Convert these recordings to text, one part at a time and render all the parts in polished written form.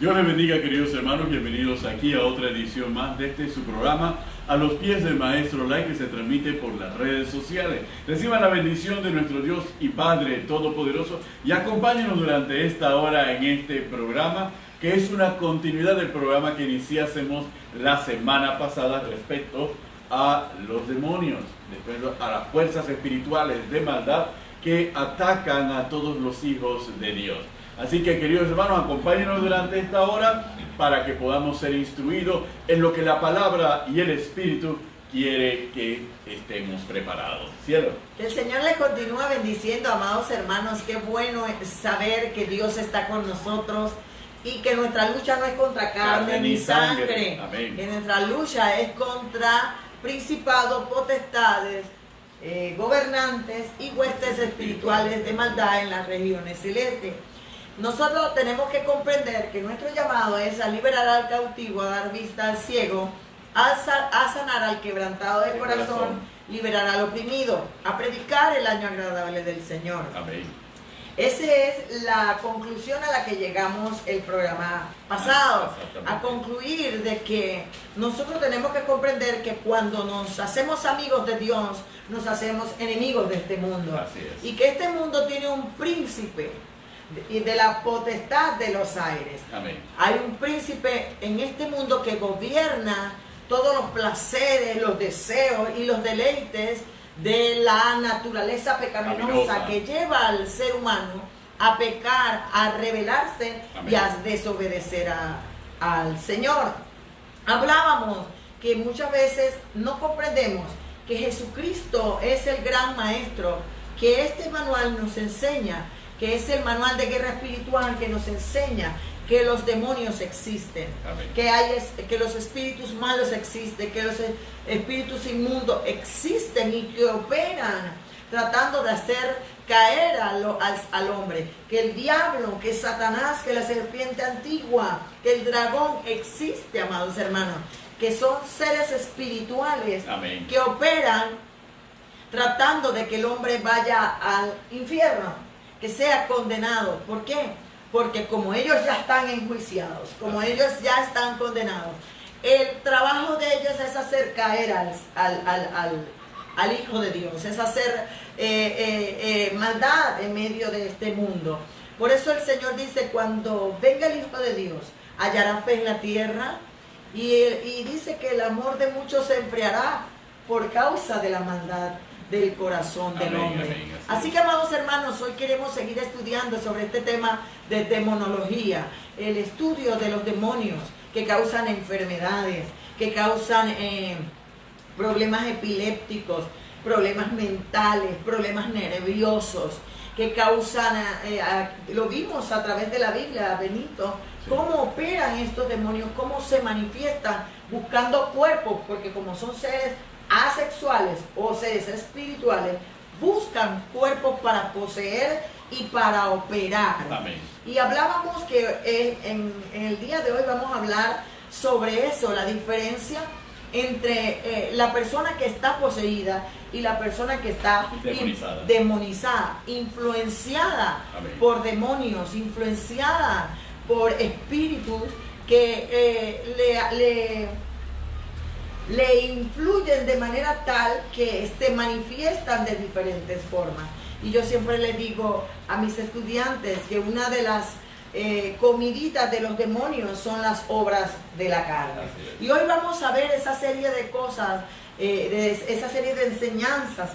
Dios les bendiga, queridos hermanos, bienvenidos aquí a otra edición más de su programa A los pies del Maestro Live, que se transmite por las redes sociales. Reciban la bendición de nuestro Dios y Padre Todopoderoso y acompáñenos durante esta hora en este programa, que es una continuidad del programa que iniciásemos la semana pasada respecto a los demonios, respecto a las fuerzas espirituales de maldad que atacan a todos los hijos de Dios. Así que, queridos hermanos, acompáñenos durante esta hora para que podamos ser instruidos en lo que la palabra y el Espíritu quiere que estemos preparados. Cielo. Que el Señor les continúe bendiciendo, amados hermanos. Qué bueno es saber que Dios está con nosotros y que nuestra lucha no es contra carne ni sangre. Amén. Que nuestra lucha es contra principados, potestades, gobernantes y huestes espirituales de maldad en las regiones celestes. Nosotros tenemos que comprender que nuestro llamado es a liberar al cautivo, a dar vista al ciego, a sanar al quebrantado de corazón, liberar al oprimido, a predicar el año agradable del Señor. Amén. Esa es la conclusión a la que llegamos el programa pasado, a concluir de que nosotros tenemos que comprender que cuando nos hacemos amigos de Dios, nos hacemos enemigos de este mundo. Así es. Y que este mundo tiene un príncipe y de la potestad de los aires. Amén. Hay un príncipe en este mundo que gobierna todos los placeres, los deseos y los deleites de la naturaleza pecaminosa que lleva al ser humano a pecar, a rebelarse. Amén. Y a desobedecer al Señor. Hablábamos que muchas veces no comprendemos que Jesucristo es el gran maestro, que este manual nos enseña, que es el manual de guerra espiritual que nos enseña que los demonios existen, que los espíritus malos existen, que los espíritus inmundos existen y que operan tratando de hacer caer al hombre, que el diablo, que Satanás, que la serpiente antigua, que el dragón existe, amados hermanos, que son seres espirituales. Amén. Que operan tratando de que el hombre vaya al infierno, que sea condenado. ¿Por qué? Porque como ellos ya están enjuiciados, como ellos ya están condenados, el trabajo de ellos es hacer caer al Hijo de Dios, es hacer maldad en medio de este mundo. Por eso el Señor dice, cuando venga el Hijo de Dios, hallará fe en la tierra, y dice que el amor de muchos se enfriará por causa de la maldad del corazón del hombre. Amén. Así que, amados hermanos, hoy queremos seguir estudiando sobre este tema de demonología, el estudio de los demonios que causan enfermedades, que causan problemas epilépticos, problemas mentales, problemas nerviosos, que causan, lo vimos a través de la Biblia, Benito, cómo operan estos demonios, cómo se manifiestan buscando cuerpos, porque como son seres asexuales o seres espirituales, buscan cuerpos para poseer y para operar. Amén. Y hablábamos que en el día de hoy vamos a hablar sobre eso, la diferencia entre la persona que está poseída y la persona que está demonizada, influenciada. Amén. Por demonios, influenciada por espíritus que le influyen de manera tal que se manifiestan de diferentes formas. Y yo siempre le digo a mis estudiantes que una de las comiditas de los demonios son las obras de la carne. Y hoy vamos a ver esa serie de cosas, esa serie de enseñanzas,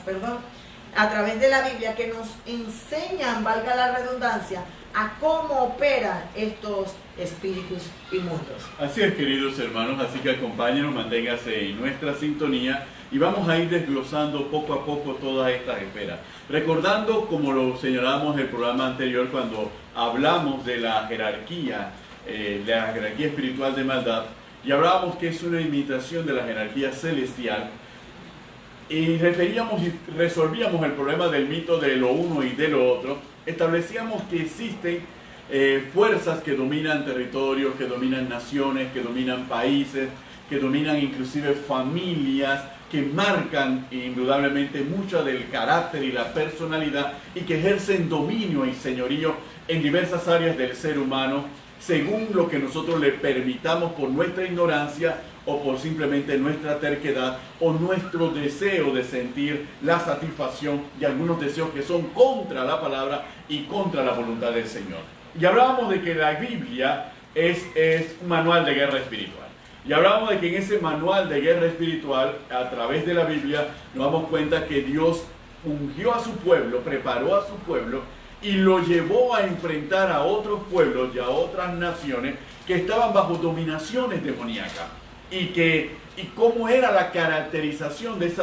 a través de la Biblia que nos enseñan, valga la redundancia, a cómo operan estos espíritus inmundos. Así es, queridos hermanos, así que acompáñenos, manténganse en nuestra sintonía y vamos a ir desglosando poco a poco todas estas esferas. Recordando, como lo señalamos en el programa anterior, cuando hablamos de la jerarquía espiritual de maldad, y hablábamos que es una imitación de la jerarquía celestial, y referíamos y resolvíamos el problema del mito de lo uno y de lo otro, establecíamos que existen fuerzas que dominan territorios, que dominan naciones, que dominan países, que dominan inclusive familias, que marcan indudablemente mucho del carácter y la personalidad y que ejercen dominio y señorío en diversas áreas del ser humano según lo que nosotros le permitamos por nuestra ignorancia o por simplemente nuestra terquedad o nuestro deseo de sentir la satisfacción de algunos deseos que son contra la palabra y contra la voluntad del Señor. Y hablábamos de que la Biblia es un manual de guerra espiritual. Y hablábamos de que en ese manual de guerra espiritual, a través de la Biblia, nos damos cuenta que Dios ungió a su pueblo, preparó a su pueblo y lo llevó a enfrentar a otros pueblos y a otras naciones que estaban bajo dominaciones demoníacas. Y cómo era la caracterización de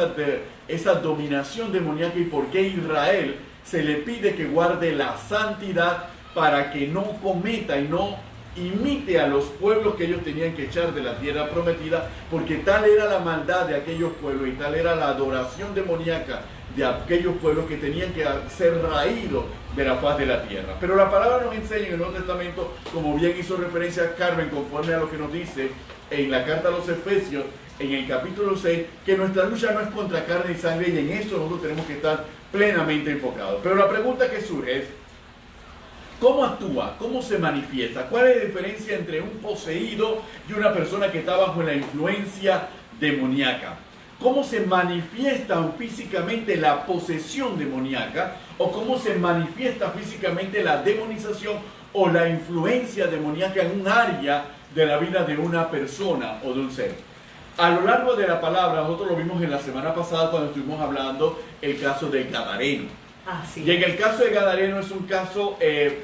esa dominación demoníaca y por qué Israel se le pide que guarde la santidad para que no cometa y no imite a los pueblos que ellos tenían que echar de la tierra prometida, porque tal era la maldad de aquellos pueblos y tal era la adoración demoníaca de aquellos pueblos que tenían que ser raídos de la faz de la tierra. Pero la palabra nos enseña en el Nuevo Testamento, como bien hizo referencia Carmen, conforme a lo que nos dice en la carta a los Efesios, en el capítulo 6, que nuestra lucha no es contra carne y sangre, y en eso nosotros tenemos que estar plenamente enfocados. Pero la pregunta que surge es, ¿cómo actúa? ¿Cómo se manifiesta? ¿Cuál es la diferencia entre un poseído y una persona que está bajo la influencia demoníaca? ¿Cómo se manifiesta físicamente la posesión demoníaca? ¿O cómo se manifiesta físicamente la demonización o la influencia demoníaca en un área de la vida de una persona o de un ser? A lo largo de la palabra, nosotros lo vimos en la semana pasada cuando estuvimos hablando el caso del Gadareno. Sí. Y en el caso de Gadareno es un caso de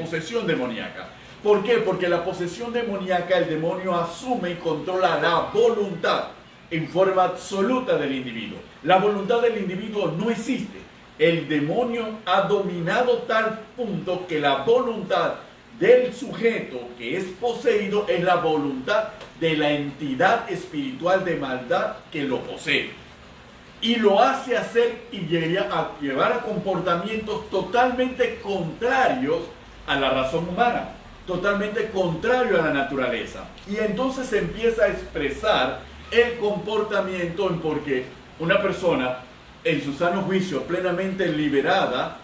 posesión demoníaca. ¿Por qué? Porque la posesión demoníaca, el demonio asume y controla la voluntad en forma absoluta del individuo. La voluntad del individuo no existe. El demonio ha dominado tal punto que la voluntad del sujeto que es poseído es la voluntad de la entidad espiritual de maldad que lo posee. Y lo hace hacer y llevar a comportamientos totalmente contrarios a la razón humana, totalmente contrario a la naturaleza. Y entonces se empieza a expresar el comportamiento en porque una persona en su sano juicio plenamente liberada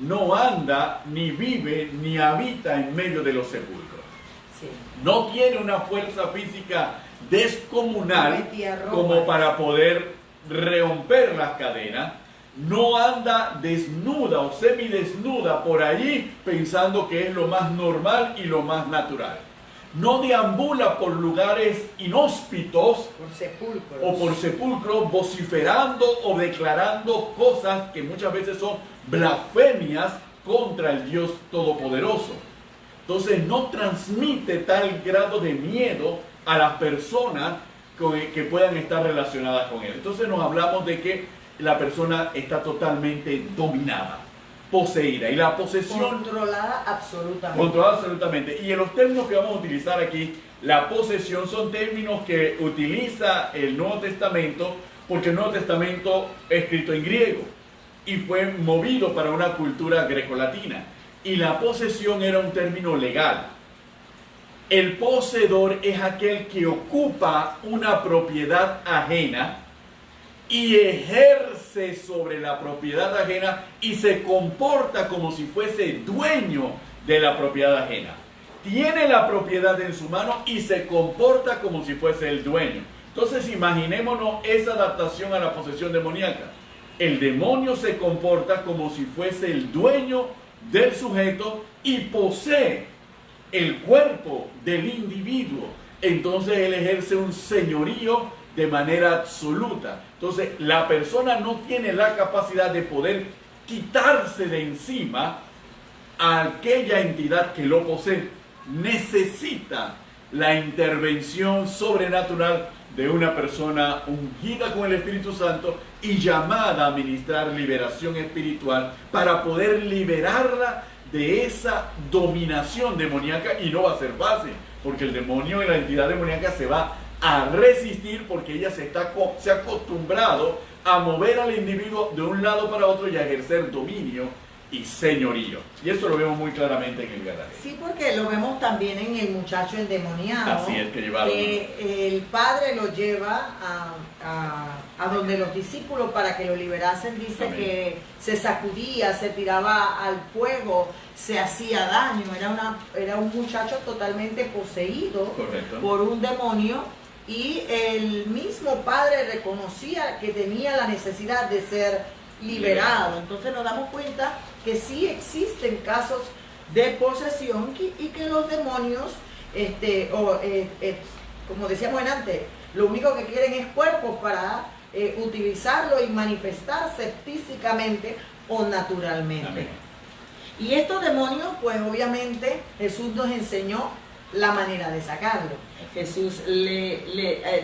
no anda, ni vive, ni habita en medio de los sepulcros. Sí. No tiene una fuerza física descomunal como para poder romper las cadenas. No anda desnuda o semidesnuda por allí pensando que es lo más normal y lo más natural. No deambula por lugares inhóspitos o por sepulcros vociferando o declarando cosas que muchas veces son blasfemias contra el Dios Todopoderoso. Entonces no transmite tal grado de miedo a las personas que puedan estar relacionadas con él. Entonces nos hablamos de que la persona está totalmente dominada, poseída, y la posesión controlada absolutamente. Controlada absolutamente. Y en los términos que vamos a utilizar aquí, la posesión, son términos que utiliza el Nuevo Testamento, porque el Nuevo Testamento es escrito en griego y fue movido para una cultura grecolatina. Y la posesión era un término legal. El poseedor es aquel que ocupa una propiedad ajena y ejerce sobre la propiedad ajena y se comporta como si fuese dueño de la propiedad ajena. Tiene la propiedad en su mano y se comporta como si fuese el dueño. Entonces imaginémonos esa adaptación a la posesión demoníaca. El demonio se comporta como si fuese el dueño del sujeto y posee el cuerpo del individuo. Entonces él ejerce un señorío de manera absoluta. Entonces la persona no tiene la capacidad de poder quitarse de encima a aquella entidad que lo posee. Necesita la intervención sobrenatural de una persona ungida con el Espíritu Santo y llamada a ministrar liberación espiritual para poder liberarla de esa dominación demoníaca. Y no va a ser fácil, porque el demonio y la entidad demoníaca se va a resistir, porque ella se ha acostumbrado a mover al individuo de un lado para otro y a ejercer dominio y señorío. Y eso lo vemos muy claramente en el Gadareno. Sí, porque lo vemos también en el muchacho endemoniado. Así es, que llevaron. El padre lo lleva a donde los discípulos para que lo liberasen. Dice Amén. que se sacudía, se tiraba al fuego, se hacía daño. Era un muchacho totalmente poseído. Correcto. Por un demonio. Y el mismo padre reconocía que tenía la necesidad de ser liberado. Entonces nos damos cuenta que sí existen casos de posesión y que los demonios, como decíamos antes, lo único que quieren es cuerpos para utilizarlo y manifestarse físicamente o naturalmente. Amén. Y estos demonios, pues obviamente Jesús nos enseñó la manera de sacarlo. Jesús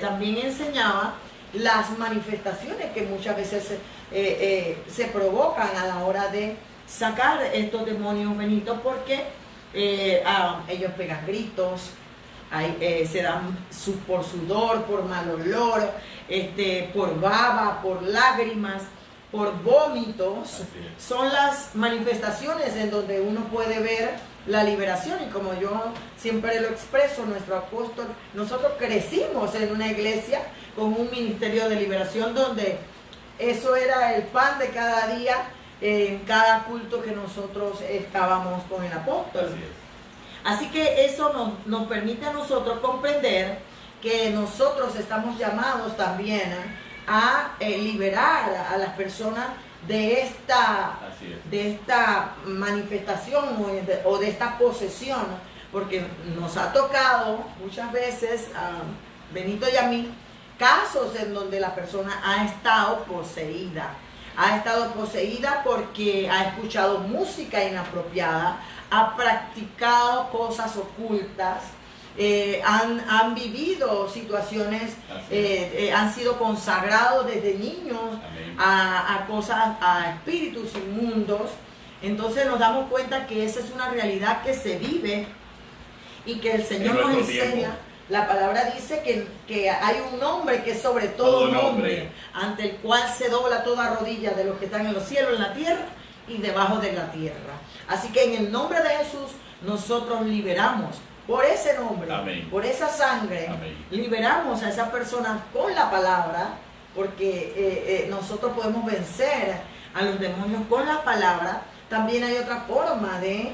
también enseñaba las manifestaciones que muchas veces se provocan a la hora de sacar estos demonios benitos, porque ellos pegan gritos, se dan por sudor, por mal olor, por baba, por lágrimas, por vómitos. Son las manifestaciones en donde uno puede ver la liberación. Y como yo siempre lo expreso, nuestro apóstol, nosotros crecimos en una iglesia con un ministerio de liberación donde eso era el pan de cada día en cada culto que nosotros estábamos con el apóstol. Así que eso nos permite a nosotros comprender que nosotros estamos llamados también a liberar a las personas de esta manifestación o de esta posesión, porque nos ha tocado muchas veces, a Benito y a mí, casos en donde la persona ha estado poseída porque ha escuchado música inapropiada, ha practicado cosas ocultas, han vivido situaciones, han sido consagrados desde niños a cosas, a espíritus inmundos. Entonces nos damos cuenta que esa es una realidad que se vive y que el Señor nos enseña. La palabra dice que hay un nombre que es sobre todo nombre, ante el cual se dobla toda rodilla de los que están en los cielos, en la tierra y debajo de la tierra. Así que en el nombre de Jesús nosotros liberamos. Por ese nombre, Amén. Por esa sangre, Amén. Liberamos a esa persona con la palabra, porque nosotros podemos vencer a los demonios con la palabra. También hay otra forma de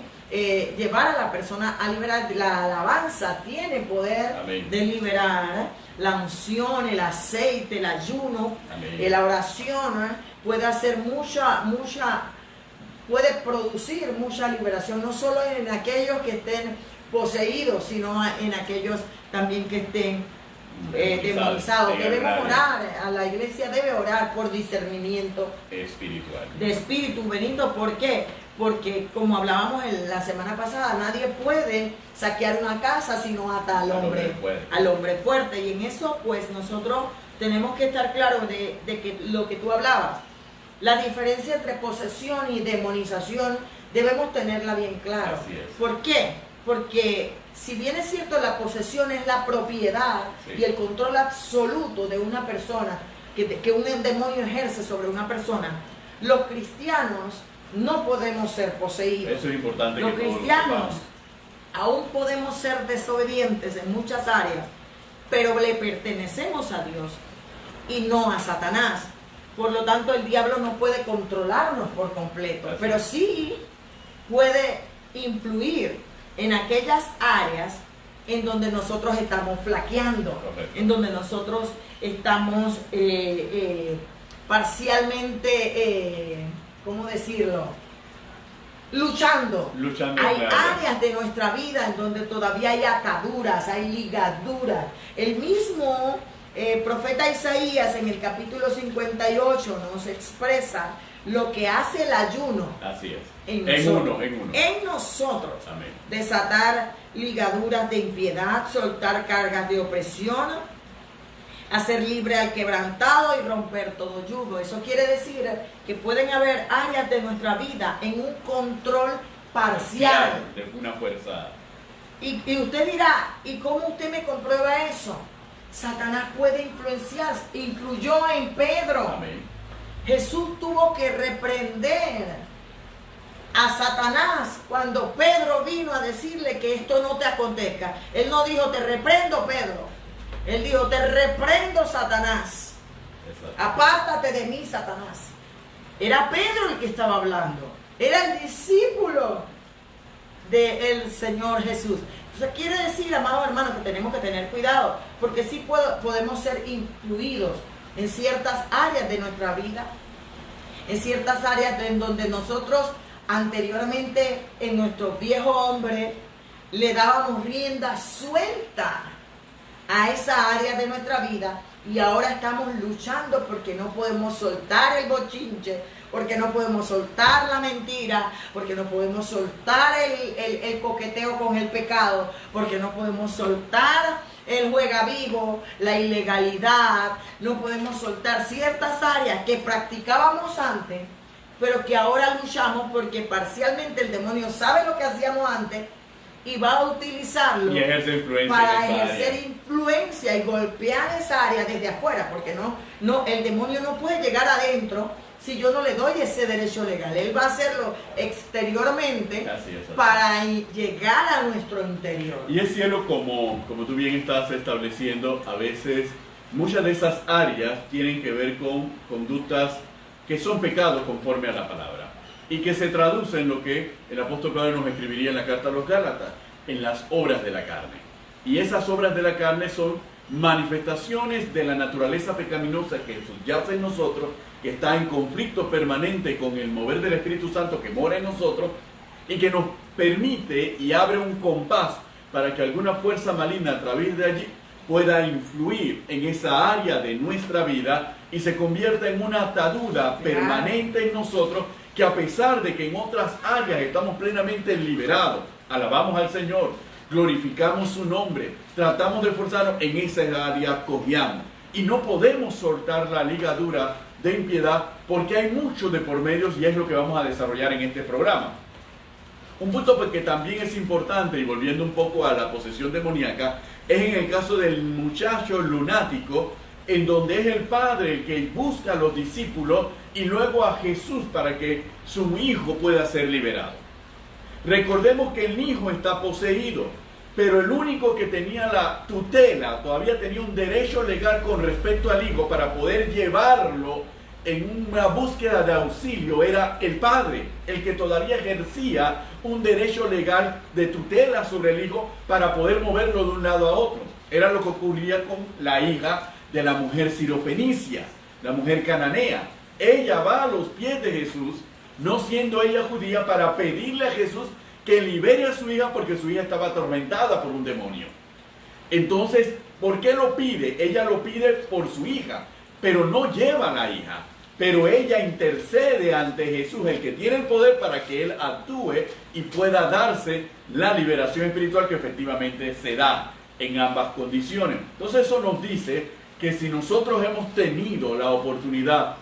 llevar a la persona a liberar. La alabanza tiene poder Amén. de liberar. La unción, el aceite, el ayuno, la oración puede hacer puede producir mucha liberación, no solo en aquellos que estén poseídos, sino en aquellos también que estén demonizados. Debemos orar, a la iglesia debe orar por discernimiento espiritual. De espíritu, Benito. ¿Por qué? Porque como hablábamos la semana pasada, nadie puede saquear una casa si no ata al hombre fuerte. Y en eso pues nosotros tenemos que estar claros de que lo que tú hablabas, la diferencia entre posesión y demonización, debemos tenerla bien clara. ¿Por qué? Porque si bien es cierto, la posesión es la propiedad y el control absoluto de una persona, que un demonio ejerce sobre una persona, los cristianos no podemos ser poseídos. Eso es importante. Los cristianos aún podemos ser desobedientes en muchas áreas, pero le pertenecemos a Dios y no a Satanás. Por lo tanto, el diablo no puede controlarnos por completo, pero sí puede influir en aquellas áreas en donde nosotros estamos flaqueando, en donde nosotros estamos parcialmente, ¿cómo decirlo? Luchando. Hay áreas de nuestra vida en donde todavía hay ataduras, hay ligaduras. El mismo profeta Isaías en el capítulo 58 nos expresa lo que hace el ayuno. Así es. En nosotros. Amén. Desatar ligaduras de impiedad, soltar cargas de opresión, hacer libre al quebrantado y romper todo yugo. Eso quiere decir que pueden haber áreas de nuestra vida en un control parcial. De una fuerza. Y usted dirá, ¿y cómo usted me comprueba eso? Satanás puede influenciar. Influyó en Pedro. Amén. Jesús tuvo que reprender a Satanás cuando Pedro vino a decirle que esto no te acontezca. Él no dijo, te reprendo, Pedro. Él dijo, te reprendo, Satanás. Apártate de mí, Satanás. Era Pedro el que estaba hablando. Era el discípulo del Señor Jesús. Entonces quiere decir, amados hermanos, que tenemos que tener cuidado, porque sí podemos ser influidos en ciertas áreas de nuestra vida, en ciertas áreas en donde nosotros anteriormente en nuestro viejo hombre le dábamos rienda suelta a esa área de nuestra vida, y ahora estamos luchando porque no podemos soltar el bochinche, porque no podemos soltar la mentira, porque no podemos soltar el coqueteo con el pecado, porque no podemos soltar el juega vivo, la ilegalidad, no podemos soltar ciertas áreas que practicábamos antes, pero que ahora luchamos porque parcialmente el demonio sabe lo que hacíamos antes y va a utilizarlo y ejerce influencia para ejercer influencia y golpear esa área desde afuera, porque el demonio no puede llegar adentro si yo no le doy ese derecho legal. Él va a hacerlo exteriormente para llegar a nuestro interior. Y es cielo, como tú bien estás estableciendo, a veces muchas de esas áreas tienen que ver con conductas que son pecados conforme a la palabra y que se traducen en lo que el apóstol Pablo nos escribiría en la carta a los Gálatas, en las obras de la carne. Y esas obras de la carne son manifestaciones de la naturaleza pecaminosa que subyace en nosotros, que está en conflicto permanente con el mover del Espíritu Santo que mora en nosotros y que nos permite y abre un compás para que alguna fuerza maligna a través de allí pueda influir en esa área de nuestra vida y se convierta en una atadura permanente en nosotros, que a pesar de que en otras áreas estamos plenamente liberados, alabamos al Señor, glorificamos su nombre, tratamos de esforzarnos, en esa área cojeamos y no podemos soltar la ligadura de impiedad porque hay mucho de por medio, y es lo que vamos a desarrollar en este programa. Un punto que también es importante, y volviendo un poco a la posesión demoníaca, es en el caso del muchacho lunático, en donde es el padre el que busca a los discípulos y luego a Jesús para que su hijo pueda ser liberado. Recordemos que el hijo está poseído, pero el único que tenía la tutela, todavía tenía un derecho legal con respecto al hijo para poder llevarlo en una búsqueda de auxilio, era el padre, el que todavía ejercía un derecho legal de tutela sobre el hijo para poder moverlo de un lado a otro. Era lo que ocurría con la hija de la mujer sirofenicia, la mujer cananea. Ella va a los pies de Jesús, no siendo ella judía, para pedirle a Jesús que libere a su hija porque su hija estaba atormentada por un demonio. Entonces, ¿por qué lo pide? Ella lo pide por su hija, pero no lleva a la hija. Pero ella intercede ante Jesús, el que tiene el poder, para que él actúe y pueda darse la liberación espiritual que efectivamente se da en ambas condiciones. Entonces eso nos dice que si nosotros hemos tenido la oportunidad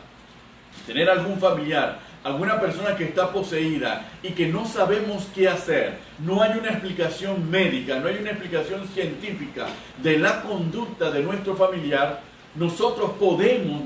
de tener algún familiar, alguna persona que está poseída y que no sabemos qué hacer, no hay una explicación médica, no hay una explicación científica de la conducta de nuestro familiar, nosotros podemos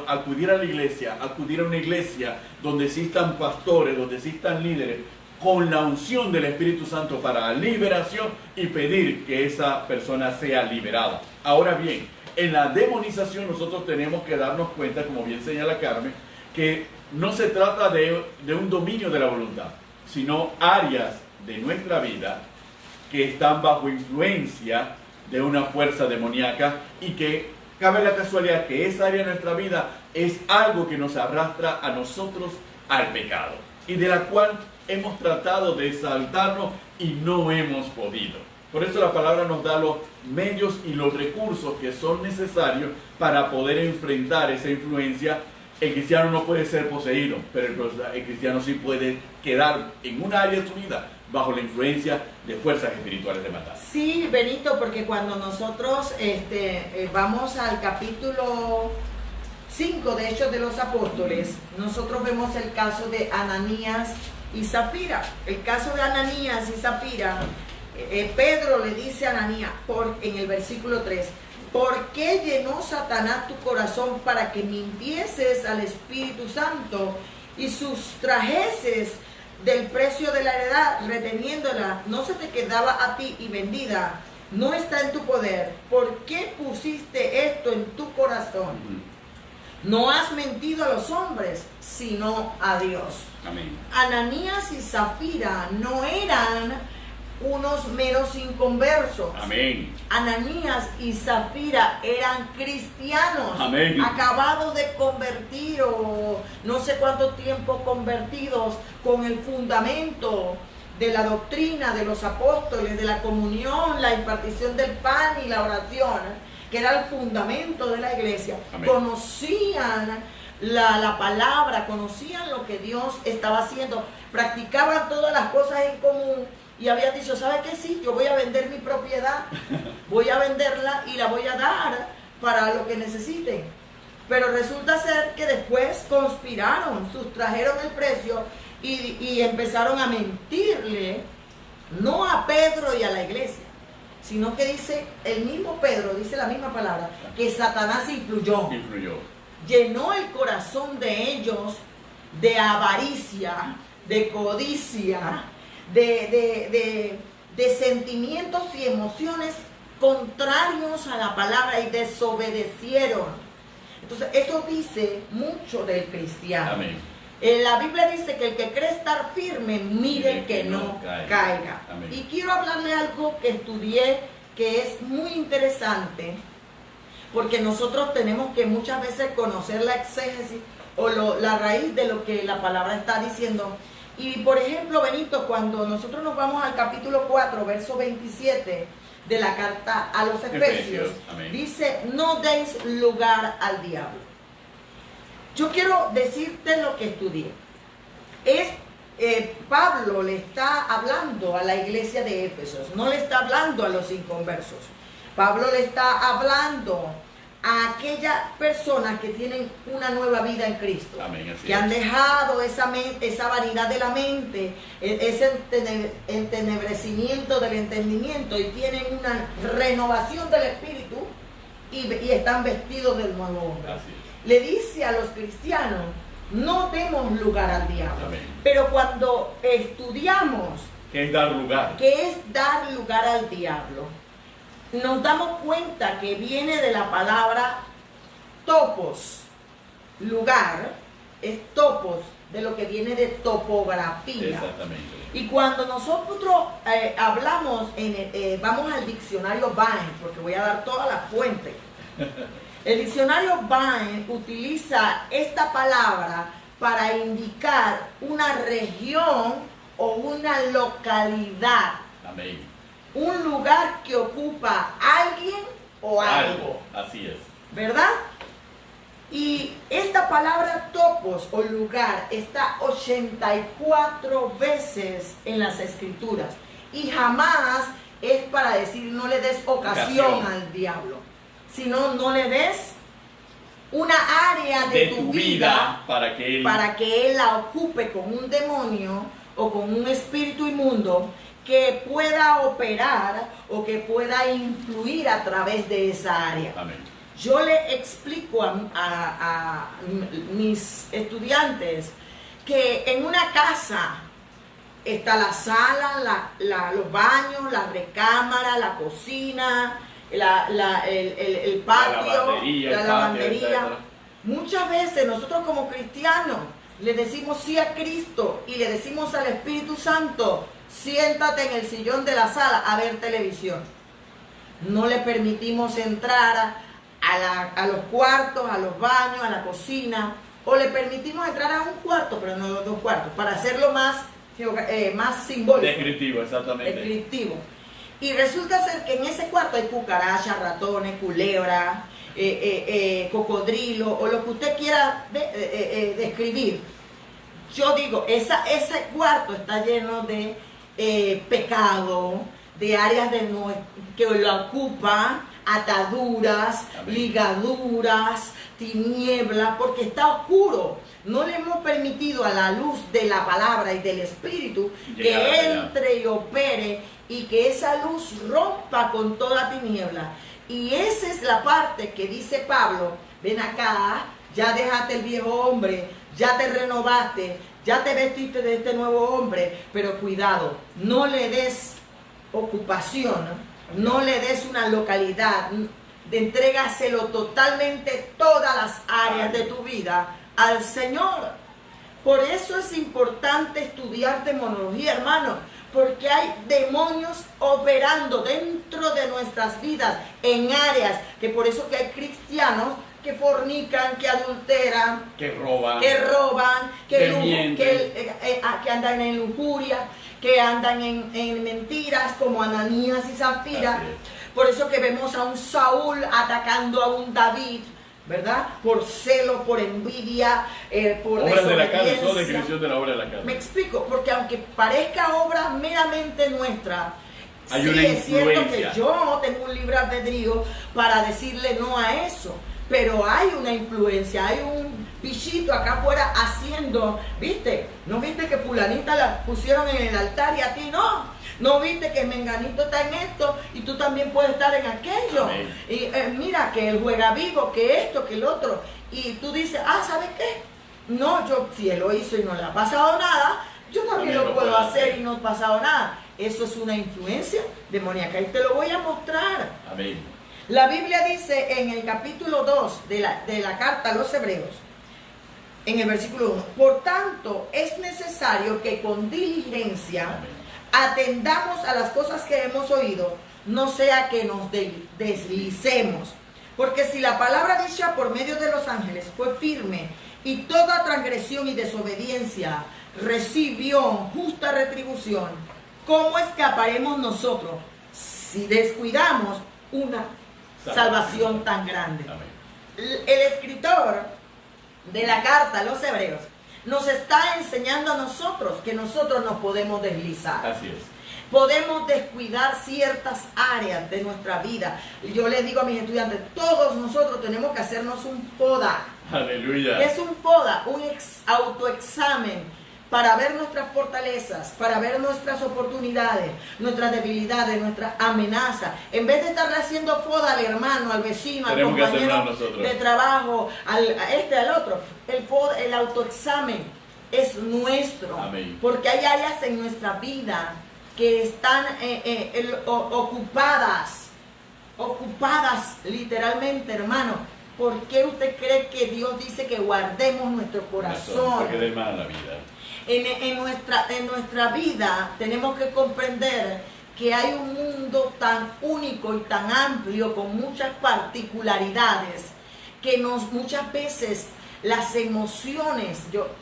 acudir a la iglesia, acudir a una iglesia donde existan pastores, donde existan líderes, con la unción del Espíritu Santo para liberación y pedir que esa persona sea liberada. Ahora bien, en la demonización nosotros tenemos que darnos cuenta, como bien señala Carmen, que no se trata de un dominio de la voluntad, sino áreas de nuestra vida que están bajo influencia de una fuerza demoníaca y que cabe la casualidad que esa área de nuestra vida es algo que nos arrastra a nosotros al pecado y de la cual hemos tratado de saltarnos y no hemos podido. Por eso la palabra nos da los medios y los recursos que son necesarios para poder enfrentar esa influencia. El cristiano no puede ser poseído, pero el cristiano sí puede quedar en un área de su vida bajo la influencia de fuerzas espirituales de maldad. Sí, Benito, porque cuando nosotros vamos al capítulo 5 de Hechos de los Apóstoles, nosotros vemos el caso de Ananías y Zafira. El caso de Ananías y Zafira, Pedro le dice a Ananías en el versículo 3, ¿por qué llenó Satanás tu corazón para que mintieses al Espíritu Santo y sustrajeses del precio de la heredad, reteniéndola, no se te quedaba a ti y vendida, no está en tu poder. ¿Por qué pusiste esto en tu corazón? No has mentido a los hombres, sino a Dios. Amén. Ananías y Zafira no eran unos meros inconversos. Amén. Ananías y Zafira eran cristianos. Amén. Acabados de convertir, o no sé cuánto tiempo convertidos, con el fundamento de la doctrina de los apóstoles, de la comunión, la impartición del pan y la oración, que era el fundamento de la iglesia. Amén. Conocían la palabra, conocían lo que Dios estaba haciendo, practicaban todas las cosas en común y habían dicho, ¿sabe qué? Sí, yo voy a vender mi propiedad, voy a venderla y la voy a dar para lo que necesiten. Pero resulta ser que después conspiraron, sustrajeron el precio y empezaron a mentirle, no a Pedro y a la iglesia, sino que dice el mismo Pedro, dice la misma palabra, que Satanás influyó. Llenó el corazón de ellos de avaricia, de codicia, de sentimientos y emociones contrarios a la palabra y desobedecieron. Entonces, eso dice mucho del cristiano. Amén. La Biblia dice que el que cree estar firme, mire que no caiga. Y quiero hablarle algo que estudié que es muy interesante, porque nosotros tenemos que muchas veces conocer la exégesis o la raíz de lo que la palabra está diciendo. Y por ejemplo, Benito, cuando nosotros nos vamos al capítulo 4, verso 27 de la carta a los Efesios, dice, no deis lugar al diablo. Yo quiero decirte lo que estudié. Pablo le está hablando a la iglesia de Éfesos, no le está hablando a los inconversos. Pablo le está hablando a aquellas personas que tienen una nueva vida en Cristo. Amén, que han dejado esa vanidad de la mente, ese entenebrecimiento del entendimiento y tienen una renovación del espíritu y están vestidos del nuevo hombre. Le dice a los cristianos, no demos lugar al diablo. Amén. Pero cuando estudiamos ¿qué es dar lugar? ¿Qué es dar lugar al diablo? Nos damos cuenta que viene de la palabra topos. Lugar es topos, de lo que viene de topografía. Exactamente. Y cuando nosotros hablamos, vamos al diccionario Vine, porque voy a dar todas las fuentes. El diccionario Vine utiliza esta palabra para indicar una región o una localidad. Amén. Un lugar que ocupa alguien o algo. Así es. ¿Verdad? Y esta palabra topos o lugar está 84 veces en las escrituras. Y jamás es para decir no le des ocasión al diablo, sino no le des una área de tu vida para que él la ocupe con un demonio o con un espíritu inmundo que pueda operar o que pueda influir a través de esa área. Amén. Yo le explico a mis estudiantes que en una casa está la sala, los baños, la recámara, la cocina, el patio, la lavandería. Muchas veces nosotros como cristianos le decimos sí a Cristo y le decimos al Espíritu Santo, siéntate en el sillón de la sala a ver televisión. No le permitimos entrar a los cuartos, a los baños, a la cocina, o le permitimos entrar a un cuarto, pero no a dos cuartos, para hacerlo más simbólico. Descriptivo, exactamente. Descriptivo. Y resulta ser que en ese cuarto hay cucarachas, ratones, culebras, cocodrilo, o lo que usted quiera describir. Yo digo, ese cuarto está lleno de pecado, de áreas que lo ocupan, ataduras, amén, ligaduras, tinieblas, porque está oscuro. No le hemos permitido a la luz de la palabra y del Espíritu que entre y opere y que esa luz rompa con toda tiniebla. Y esa es la parte que dice Pablo, ven acá, ya dejaste el viejo hombre, ya te renovaste, ya te vestiste de este nuevo hombre, pero cuidado, no le des ocupación, no le des una localidad, entrégaselo totalmente todas las áreas de tu vida al Señor. Por eso es importante estudiar demonología, hermano, porque hay demonios operando dentro de nuestras vidas en áreas, que por eso que hay cristianos que fornican, que adulteran, que roban, que andan en lujuria, que andan en mentiras como Ananías y Zafira. Por eso que vemos a un Saúl atacando a un David, ¿verdad? Por celo, por envidia, por obras de la carne, desobediencia. toda descripción de la obra de la carne. Me explico, porque aunque parezca obra meramente nuestra, hay sí una es cierto influencia. que yo tengo un libre albedrío para decirle no a eso, pero hay una influencia, hay un bichito acá afuera haciendo, ¿viste? ¿No viste que fulanita la pusieron en el altar y a ti no? ¿No viste que menganito está en esto y tú también puedes estar en aquello? Amén. Y mira que él juega vivo, que esto, que el otro. Y tú dices, ¿sabes qué? No, yo si él lo hizo y no le ha pasado nada, yo también lo puedo hacer y no ha pasado nada. Eso es una influencia demoníaca y te lo voy a mostrar. Amén. La Biblia dice en el capítulo 2 de la carta a los Hebreos, en el versículo 1, por tanto es necesario que con diligencia atendamos a las cosas que hemos oído, no sea que nos deslicemos. Porque si la palabra dicha por medio de los ángeles fue firme y toda transgresión y desobediencia recibió justa retribución, ¿cómo escaparemos nosotros si descuidamos una salvación tan grande? Amén. El escritor de la carta a los Hebreos nos está enseñando a nosotros que nosotros nos podemos deslizar. Así es. Podemos descuidar ciertas áreas de nuestra vida. Yo les digo a mis estudiantes, todos nosotros tenemos que hacernos un poda. Aleluya. ¿Qué es un poda? Un autoexamen para ver nuestras fortalezas, para ver nuestras oportunidades, nuestras debilidades, nuestras amenazas. En vez de estarle haciendo poda al hermano, al vecino, al compañero de trabajo, al otro, el autoexamen es nuestro. Amén. Porque hay áreas en nuestra vida que están ocupadas literalmente, hermano. ¿Por qué usted cree que Dios dice que guardemos nuestro corazón? Porque de mala vida. En nuestra vida tenemos que comprender que hay un mundo tan único y tan amplio, con muchas particularidades, que muchas veces las emociones,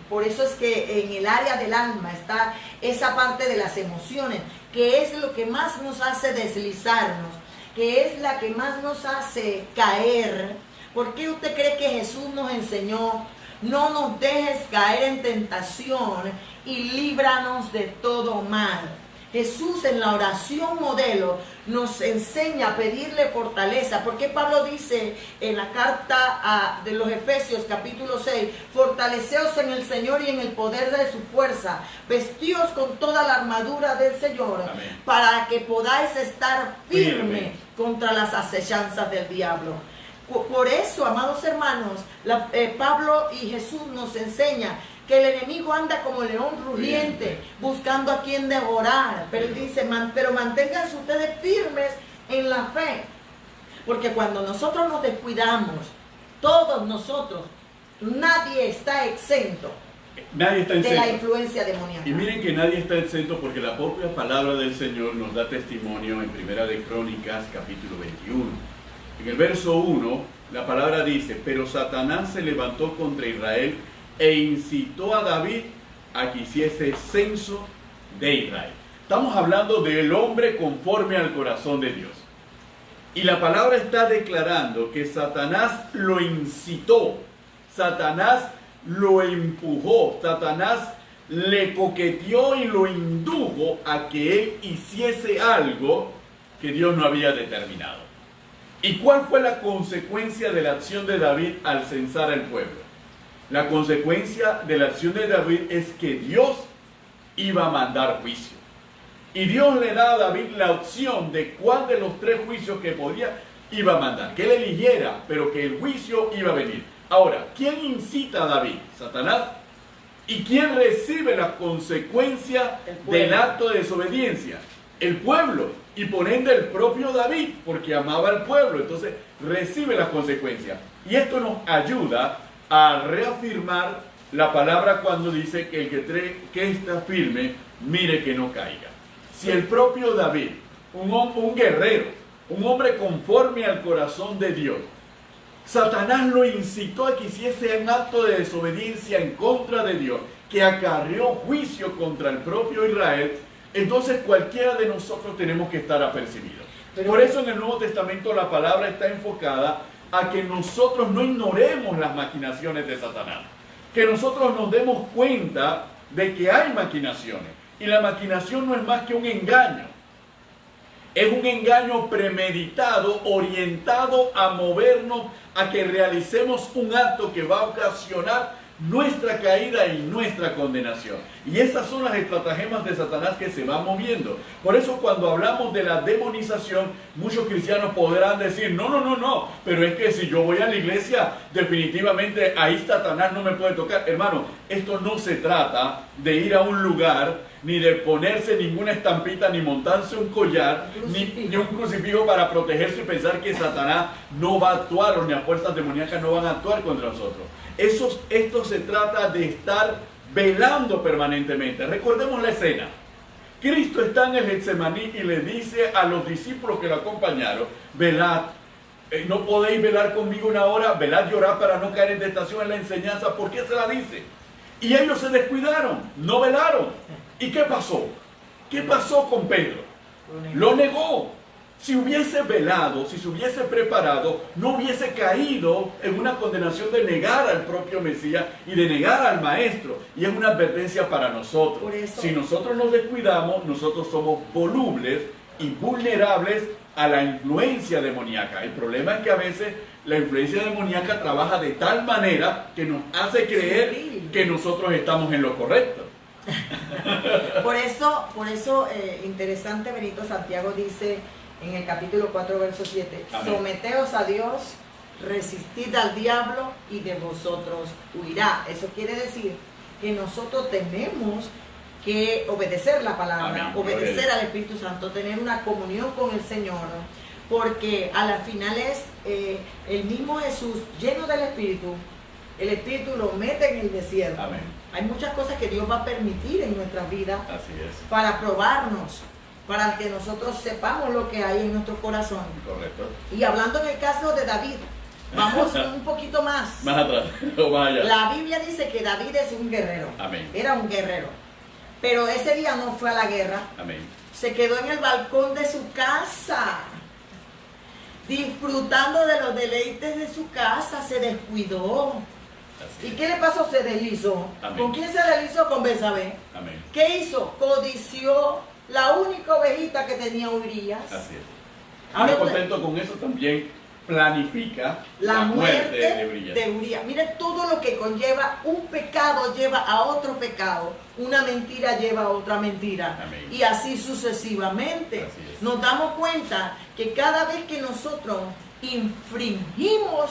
por eso es que en el área del alma está esa parte de las emociones, que es lo que más nos hace deslizarnos, que es la que más nos hace caer. ¿Por qué usted cree que Jesús nos enseñó: no nos dejes caer en tentación y líbranos de todo mal? Jesús en la oración modelo nos enseña a pedirle fortaleza, porque Pablo dice en la carta de los Efesios capítulo 6, fortaleceos en el Señor y en el poder de su fuerza, vestíos con toda la armadura del Señor. Amén. Para que podáis estar firme contra las acechanzas del diablo. Por eso, amados hermanos, Pablo y Jesús nos enseña que el enemigo anda como león rugiente, buscando a quien devorar. Pero él dice, pero manténganse ustedes firmes en la fe. Porque cuando nosotros nos descuidamos, todos nosotros, nadie está exento. Nadie está exento De la influencia demoníaca. Y miren que nadie está exento, porque la propia palabra del Señor nos da testimonio en Primera de Crónicas, capítulo 21. En el verso 1, la palabra dice, pero Satanás se levantó contra Israel e incitó a David a que hiciese censo de Israel. Estamos hablando del hombre conforme al corazón de Dios. Y la palabra está declarando que Satanás lo incitó, Satanás lo empujó, Satanás le coqueteó y lo indujo a que él hiciese algo que Dios no había determinado. ¿Y cuál fue la consecuencia de la acción de David al censar al pueblo? La consecuencia de la acción de David es que Dios iba a mandar juicio. Y Dios le da a David la opción de cuál de los 3 juicios que iba a mandar. Que él eligiera, pero que el juicio iba a venir. Ahora, ¿quién incita a David? ¿Satanás? ¿Y quién recibe la consecuencia del acto de desobediencia? El pueblo, y por ende el propio David, porque amaba al pueblo, entonces recibe las consecuencias. Y esto nos ayuda a reafirmar la palabra cuando dice que el que está firme, mire que no caiga. Si el propio David, un guerrero, un hombre conforme al corazón de Dios, Satanás lo incitó a que hiciese un acto de desobediencia en contra de Dios, que acarreó juicio contra el propio Israel, entonces cualquiera de nosotros tenemos que estar apercibidos. Por eso en el Nuevo Testamento la palabra está enfocada a que nosotros no ignoremos las maquinaciones de Satanás, que nosotros nos demos cuenta de que hay maquinaciones, y la maquinación no es más que un engaño. Es un engaño premeditado, orientado a movernos a que realicemos un acto que va a ocasionar nuestra caída y nuestra condenación. Y esas son las estratagemas de Satanás que se van moviendo. Por eso cuando hablamos de la demonización, muchos cristianos podrán decir, no, pero es que si yo voy a la iglesia, definitivamente ahí Satanás no me puede tocar. Hermano, esto no se trata de ir a un lugar, ni de ponerse ninguna estampita, ni montarse un collar, ni un crucifijo para protegerse y pensar que Satanás no va a actuar, o ni las fuerzas demoníacas no van a actuar contra nosotros. Esto se trata de estar velando permanentemente. Recordemos la escena. Cristo está en el Getsemaní y le dice a los discípulos que lo acompañaron, velad, no podéis velar conmigo una hora, velad y orad para no caer en tentación en la enseñanza. ¿Por qué se la dice? Y ellos se descuidaron, no velaron. ¿Y qué pasó? ¿Qué pasó con Pedro? Lo negó. Si hubiese velado, si se hubiese preparado, no hubiese caído en una condenación de negar al propio Mesías y de negar al Maestro. Y es una advertencia para nosotros. Si nosotros nos descuidamos, nosotros somos volubles y vulnerables a la influencia demoníaca. El problema es que a veces la influencia demoníaca trabaja de tal manera que nos hace creer que nosotros estamos en lo correcto. Por eso interesante, Benito, Santiago dice en el capítulo 4, verso 7, amén. Someteos a Dios, resistid al diablo y de vosotros huirá. Eso quiere decir que nosotros tenemos que obedecer la palabra, amén. Obedecer al Espíritu Santo, tener una comunión con el Señor, porque a la final es el mismo Jesús lleno del Espíritu. El Espíritu lo mete en el desierto. Amén. Hay muchas cosas que Dios va a permitir en nuestras vidas para probarnos, para que nosotros sepamos lo que hay en nuestro corazón. Correcto. Y hablando en el caso de David, vamos un poquito más. Más atrás, o más allá. La Biblia dice que David es un guerrero. Amén. Era un guerrero. Pero ese día no fue a la guerra. Amén. Se quedó en el balcón de su casa, disfrutando de los deleites de su casa. Se descuidó. ¿Y qué le pasó? Se deslizó. Amén. ¿Con quién se deslizó? Con Betsabé. Amén. ¿Qué hizo? Codició la única ovejita que tenía Urías. Así es. Ahora contento con eso también planifica la muerte de Urías. Mire todo lo que conlleva. Un pecado lleva a otro pecado. Una mentira lleva a otra mentira. Amén. Y así sucesivamente. Así nos damos cuenta que cada vez que nosotros infringimos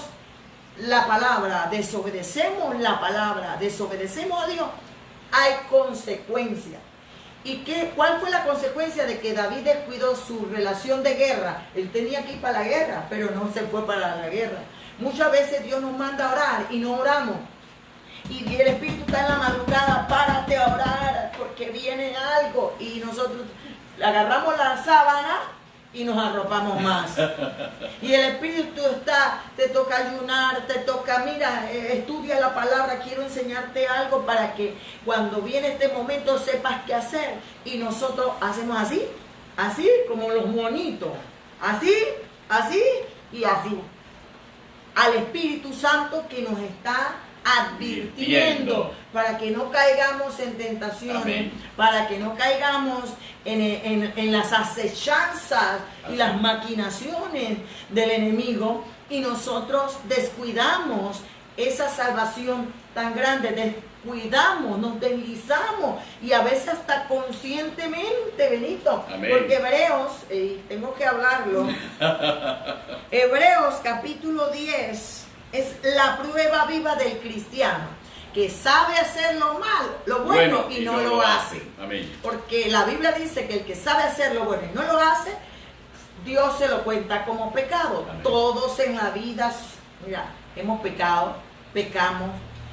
la palabra, desobedecemos la palabra, desobedecemos a Dios, hay consecuencias. ¿Y cuál fue la consecuencia de que David descuidó su relación de guerra? Él tenía que ir para la guerra, pero no se fue para la guerra. Muchas veces Dios nos manda a orar y no oramos. Y el Espíritu está en la madrugada, párate a orar porque viene algo. Y nosotros agarramos la sábana y nos arropamos más. Y el Espíritu te toca ayunar, te toca, mira, estudia la palabra, quiero enseñarte algo para que cuando viene este momento sepas qué hacer. Y nosotros hacemos así como los monitos, así y así. Al Espíritu Santo que nos está advirtiendo para que no caigamos en tentaciones. Amén. Para que no caigamos en las acechanzas y las maquinaciones del enemigo, y nosotros descuidamos esa salvación tan grande, descuidamos, nos deslizamos, y a veces hasta conscientemente, Benito. Amén. Porque Hebreos, tengo que hablarlo, Hebreos capítulo 10 es la prueba viva del cristiano. que sabe hacer lo bueno y no lo hace. Amén. Porque la Biblia dice que el que sabe hacer lo bueno y no lo hace, Dios se lo cuenta como pecado. Amén. Todos en la vida, mira, hemos pecado, pecamos,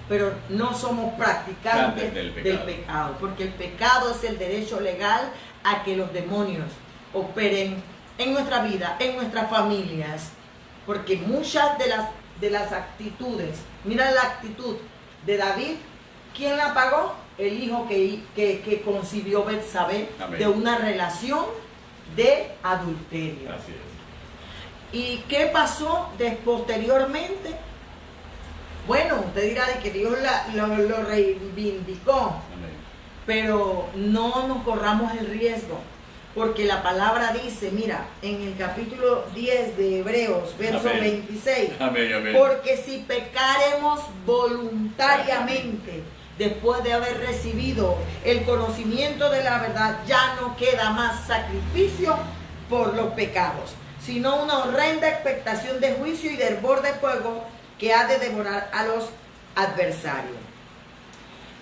pero no somos practicantes del pecado. Porque el pecado es el derecho legal a que los demonios operen en nuestra vida, en nuestras familias. Porque muchas de las actitudes, mira la actitud de David, ¿quién la pagó? El hijo que concibió Betsabé, de una relación de adulterio. Así es. ¿Y qué pasó posteriormente? Bueno, usted dirá de que Dios lo reivindicó. Amén. Pero no nos corramos el riesgo, porque la palabra dice, mira, en el capítulo 10 de Hebreos, verso Amén. 26, Amén, amén. porque si pecaremos voluntariamente, después de haber recibido el conocimiento de la verdad, ya no queda más sacrificio por los pecados, sino una horrenda expectación de juicio y de hervor de fuego que ha de devorar a los adversarios.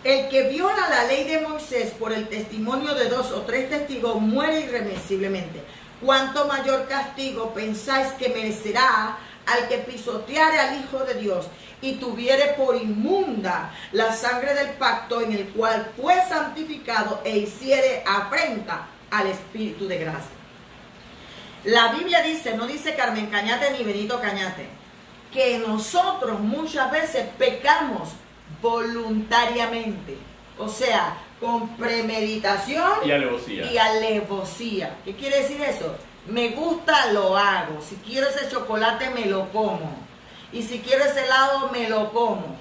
El que viola la ley de Moisés por el testimonio de 2 o 3 testigos muere irremisiblemente. ¿Cuánto mayor castigo pensáis que merecerá al que pisoteare al Hijo de Dios y tuviere por inmunda la sangre del pacto en el cual fue santificado e hiciere afrenta al Espíritu de gracia? La Biblia dice, no dice Carmen Cañate ni Benito Cañate, que nosotros muchas veces pecamos voluntariamente, o sea, con premeditación y alevosía. ¿Qué quiere decir eso? Me gusta, lo hago. Si quiero ese chocolate, me lo como. Y si quiero ese helado, me lo como.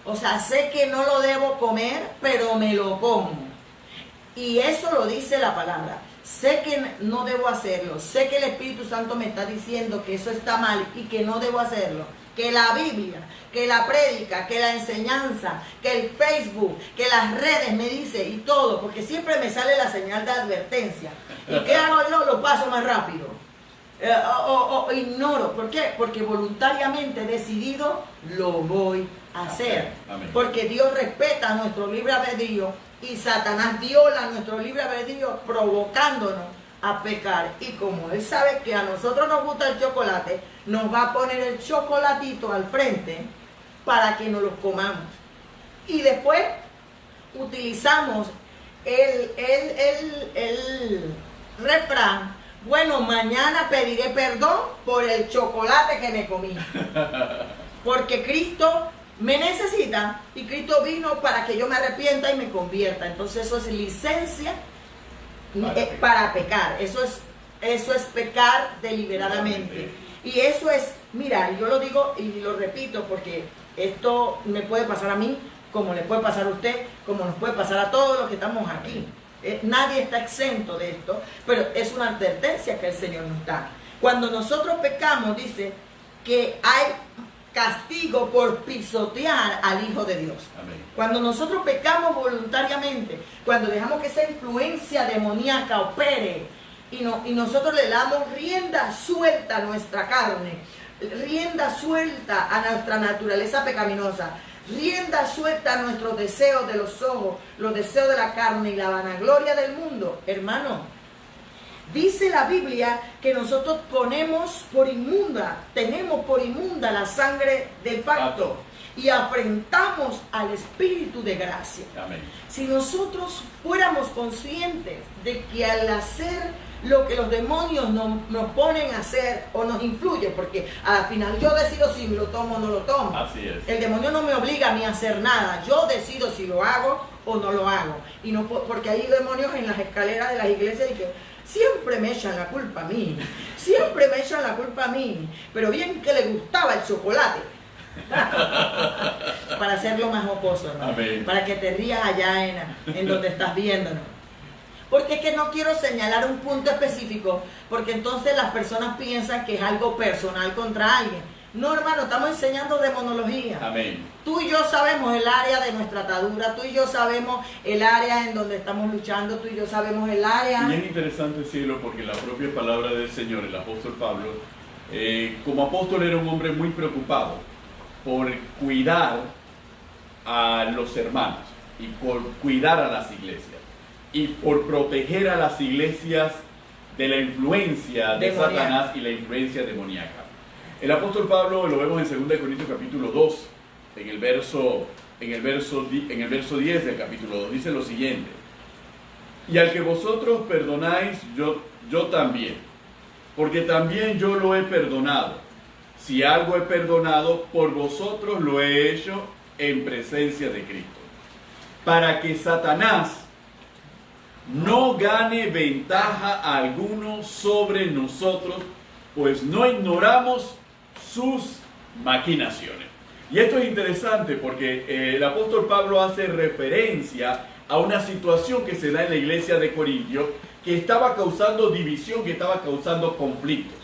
O sea, sé que no lo debo comer, pero me lo como. Y eso lo dice la palabra. Sé que no debo hacerlo. Sé que el Espíritu Santo me está diciendo que eso está mal y que no debo hacerlo. Que la Biblia, que la prédica, que la enseñanza, que el Facebook, que las redes me dice y todo, porque siempre me sale la señal de advertencia. ¿Y qué hago yo? Lo paso más rápido. O ignoro. ¿Por qué? Porque voluntariamente he decidido, lo voy a hacer. Amén. Porque Dios respeta nuestro libre albedrío y Satanás viola nuestro libre albedrío provocándonos a pecar. Y como Él sabe que a nosotros nos gusta el chocolate, nos va a poner el chocolatito al frente para que nos lo comamos. Y después utilizamos el refrán, bueno, mañana pediré perdón por el chocolate que me comí. Porque Cristo me necesita y Cristo vino para que yo me arrepienta y me convierta. Entonces eso es licencia para pecar. Eso es pecar deliberadamente. Y eso es, mira, yo lo digo y lo repito porque esto me puede pasar a mí, como le puede pasar a usted, como nos puede pasar a todos los que estamos aquí. Nadie está exento de esto, pero es una advertencia que el Señor nos da. Cuando nosotros pecamos, dice que hay castigo por pisotear al Hijo de Dios. Amén. Cuando nosotros pecamos voluntariamente, cuando dejamos que esa influencia demoníaca opere y nosotros le damos rienda suelta a nuestra carne, rienda suelta a nuestra naturaleza pecaminosa, rienda suelta a nuestros deseos de los ojos, los deseos de la carne y la vanagloria del mundo, hermano. Dice la Biblia que nosotros tenemos por inmunda la sangre del pacto y afrentamos al Espíritu de gracia. Amén. Si nosotros fuéramos conscientes de que al hacer lo que los demonios nos ponen a hacer o nos influyen, porque al final yo decido si lo tomo o no lo tomo. Así es. El demonio no me obliga a mí a hacer nada, yo decido si lo hago o no lo hago. Y no, porque hay demonios en las escaleras de las iglesias y que siempre me echan la culpa a mí, siempre me echan la culpa a mí, pero bien que le gustaba el chocolate. Para hacerlo más jocoso, ¿no? Amén. Para que te rías allá en donde estás viéndonos. Porque es que no quiero señalar un punto específico, porque entonces las personas piensan que es algo personal contra alguien. No, hermano, estamos enseñando demonología. Amén. Tú y yo sabemos el área de nuestra atadura, tú y yo sabemos el área en donde estamos luchando, tú y yo sabemos el área. Y es interesante, cielo, porque la propia palabra del Señor, el apóstol Pablo, como apóstol era un hombre muy preocupado por cuidar a los hermanos y por cuidar a las iglesias y por proteger a las iglesias de la influencia de Satanás y la influencia demoníaca. El apóstol Pablo lo vemos en 2 Corintios capítulo 2, en el verso 10 del capítulo 2, dice lo siguiente: y al que vosotros perdonáis, yo también, porque también yo lo he perdonado. Si algo he perdonado, por vosotros lo he hecho en presencia de Cristo, para que Satanás no gane ventaja alguno sobre nosotros, pues no ignoramos sus maquinaciones. Y esto es interesante porque el apóstol Pablo hace referencia a una situación que se da en la iglesia de Corintio, que estaba causando división, que estaba causando conflictos.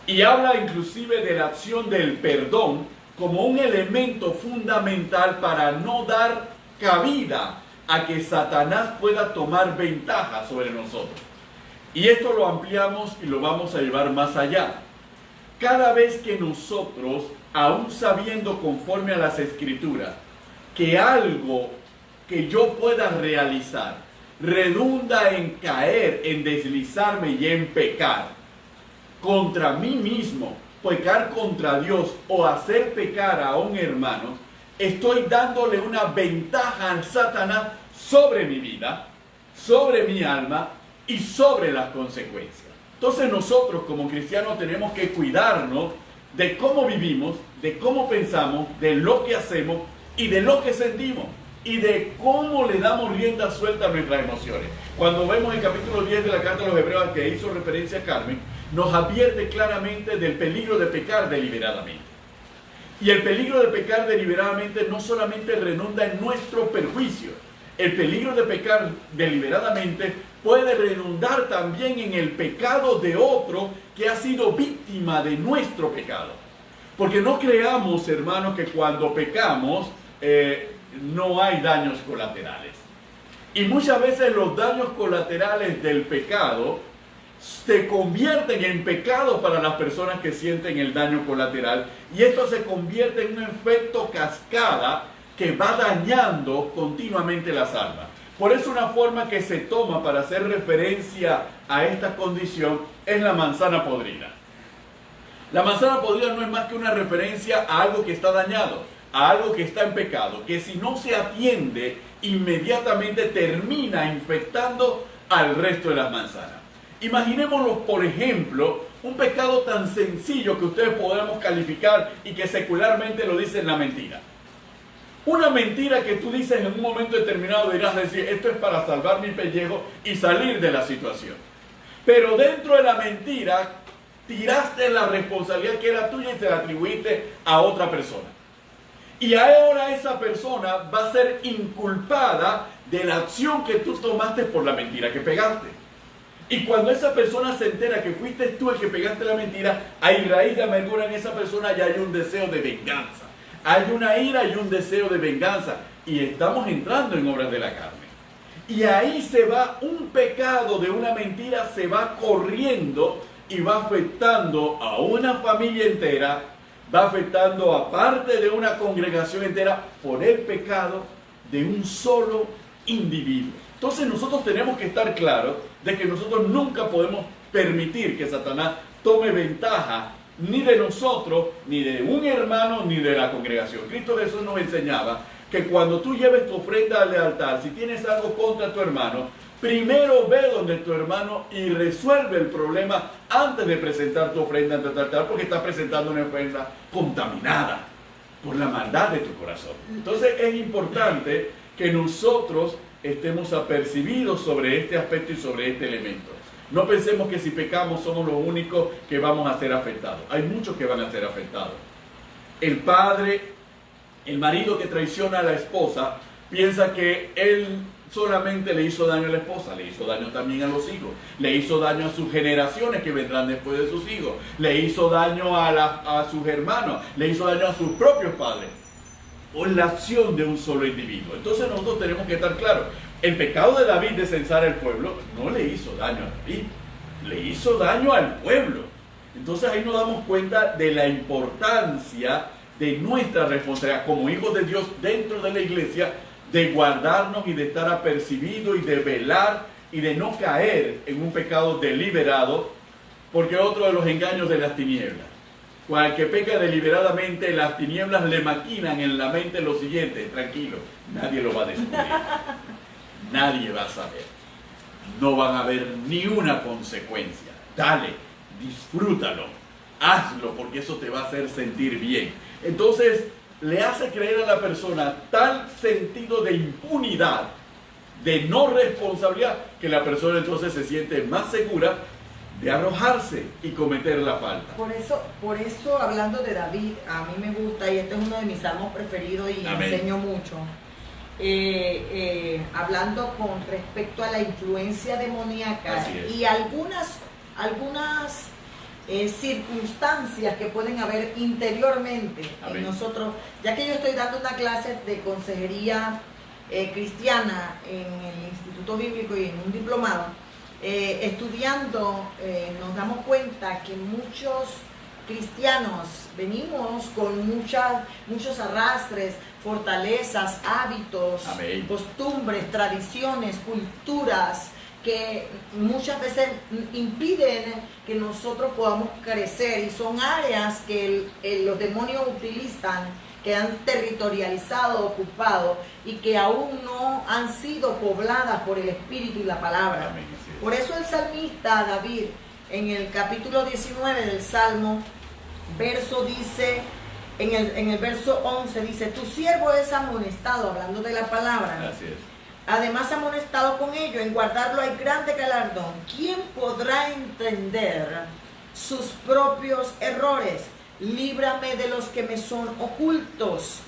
Y habla inclusive de la acción del perdón como un elemento fundamental para no dar cabida a que Satanás pueda tomar ventaja sobre nosotros. Y esto lo ampliamos y lo vamos a llevar más allá. Cada vez que nosotros, aún sabiendo conforme a las Escrituras, que algo que yo pueda realizar redunda en caer, en deslizarme y en pecar contra mí mismo, pecar contra Dios o hacer pecar a un hermano, estoy dándole una ventaja a Satanás sobre mi vida, sobre mi alma y sobre las consecuencias. Entonces nosotros como cristianos tenemos que cuidarnos de cómo vivimos, de cómo pensamos, de lo que hacemos y de lo que sentimos y de cómo le damos rienda suelta a nuestras emociones. Cuando vemos el capítulo 10 de la carta a los Hebreos al que hizo referencia a Carmen, nos advierte claramente del peligro de pecar deliberadamente. Y el peligro de pecar deliberadamente no solamente redunda en nuestro perjuicio, el peligro de pecar deliberadamente puede redundar también en el pecado de otro que ha sido víctima de nuestro pecado. Porque no creamos, hermanos, que cuando pecamos no hay daños colaterales. Y muchas veces los daños colaterales del pecado se convierten en pecado para las personas que sienten el daño colateral, y esto se convierte en un efecto cascada que va dañando continuamente las almas. Por eso una forma que se toma para hacer referencia a esta condición es la manzana podrida. La manzana podrida no es más que una referencia a algo que está dañado, a algo que está en pecado, que si no se atiende, inmediatamente termina infectando al resto de las manzanas. Imaginémonos, por ejemplo, un pecado tan sencillo que ustedes podamos calificar y que secularmente lo dicen la mentira. Una mentira que tú dices en un momento determinado, dirás decir, esto es para salvar mi pellejo y salir de la situación. Pero dentro de la mentira, tiraste la responsabilidad que era tuya y se la atribuiste a otra persona. Y ahora esa persona va a ser inculpada de la acción que tú tomaste por la mentira que pegaste. Y cuando esa persona se entera que fuiste tú el que pegaste la mentira, hay raíz de amargura en esa persona y hay un deseo de venganza. Hay una ira y un deseo de venganza. Y estamos entrando en obras de la carne. Y ahí se va un pecado de una mentira, se va corriendo y va afectando a una familia entera, va afectando a parte de una congregación entera por el pecado de un solo individuo. Entonces nosotros tenemos que estar claros de que nosotros nunca podemos permitir que Satanás tome ventaja ni de nosotros, ni de un hermano, ni de la congregación. Cristo Jesús nos enseñaba que cuando tú lleves tu ofrenda al altar, si tienes algo contra tu hermano, primero ve donde tu hermano y resuelve el problema antes de presentar tu ofrenda ante el altar, porque estás presentando una ofrenda contaminada por la maldad de tu corazón. Entonces es importante que nosotros estemos apercibidos sobre este aspecto y sobre este elemento. No pensemos que si pecamos somos los únicos que vamos a ser afectados. Hay muchos que van a ser afectados. El padre, el marido que traiciona a la esposa, piensa que él solamente le hizo daño a la esposa, le hizo daño también a los hijos, le hizo daño a sus generaciones que vendrán después de sus hijos, le hizo daño a sus hermanos, le hizo daño a sus propios padres, por la acción de un solo individuo. Entonces nosotros tenemos que estar claros, el pecado de David de censar el pueblo no le hizo daño a David, le hizo daño al pueblo. Entonces ahí nos damos cuenta de la importancia de nuestra responsabilidad como hijos de Dios dentro de la iglesia, de guardarnos y de estar apercibidos y de velar y de no caer en un pecado deliberado, porque otro de los engaños de las tinieblas. Cual que peca deliberadamente, las tinieblas le maquinan en la mente lo siguiente: tranquilo, nadie lo va a descubrir, nadie va a saber, no van a haber ni una consecuencia. Dale, disfrútalo, hazlo, porque eso te va a hacer sentir bien. Entonces le hace creer a la persona tal sentido de impunidad, de no responsabilidad, que la persona entonces se siente más segura de arrojarse y cometer la falta. Por eso hablando de David, a mí me gusta, y este es uno de mis salmos preferidos y Amén. enseño mucho, hablando con respecto a la influencia demoníaca y algunas circunstancias que pueden haber interiormente Amén. en nosotros, ya que yo estoy dando una clase de consejería cristiana en el Instituto Bíblico y en un diplomado, estudiando, nos damos cuenta que muchos cristianos venimos con muchos arrastres, fortalezas, hábitos, Amén. costumbres, tradiciones, culturas, que muchas veces impiden que nosotros podamos crecer, y son áreas que los demonios utilizan, que han territorializado, ocupado, y que aún no han sido pobladas por el Espíritu y la palabra. Amén. Por eso el salmista David, en el capítulo 19 del Salmo, en el verso 11 dice: tu siervo es amonestado, hablando de la palabra. Así es. Además amonestado con ello, en guardarlo hay grande galardón. ¿Quién podrá entender sus propios errores? Líbrame de los que me son ocultos.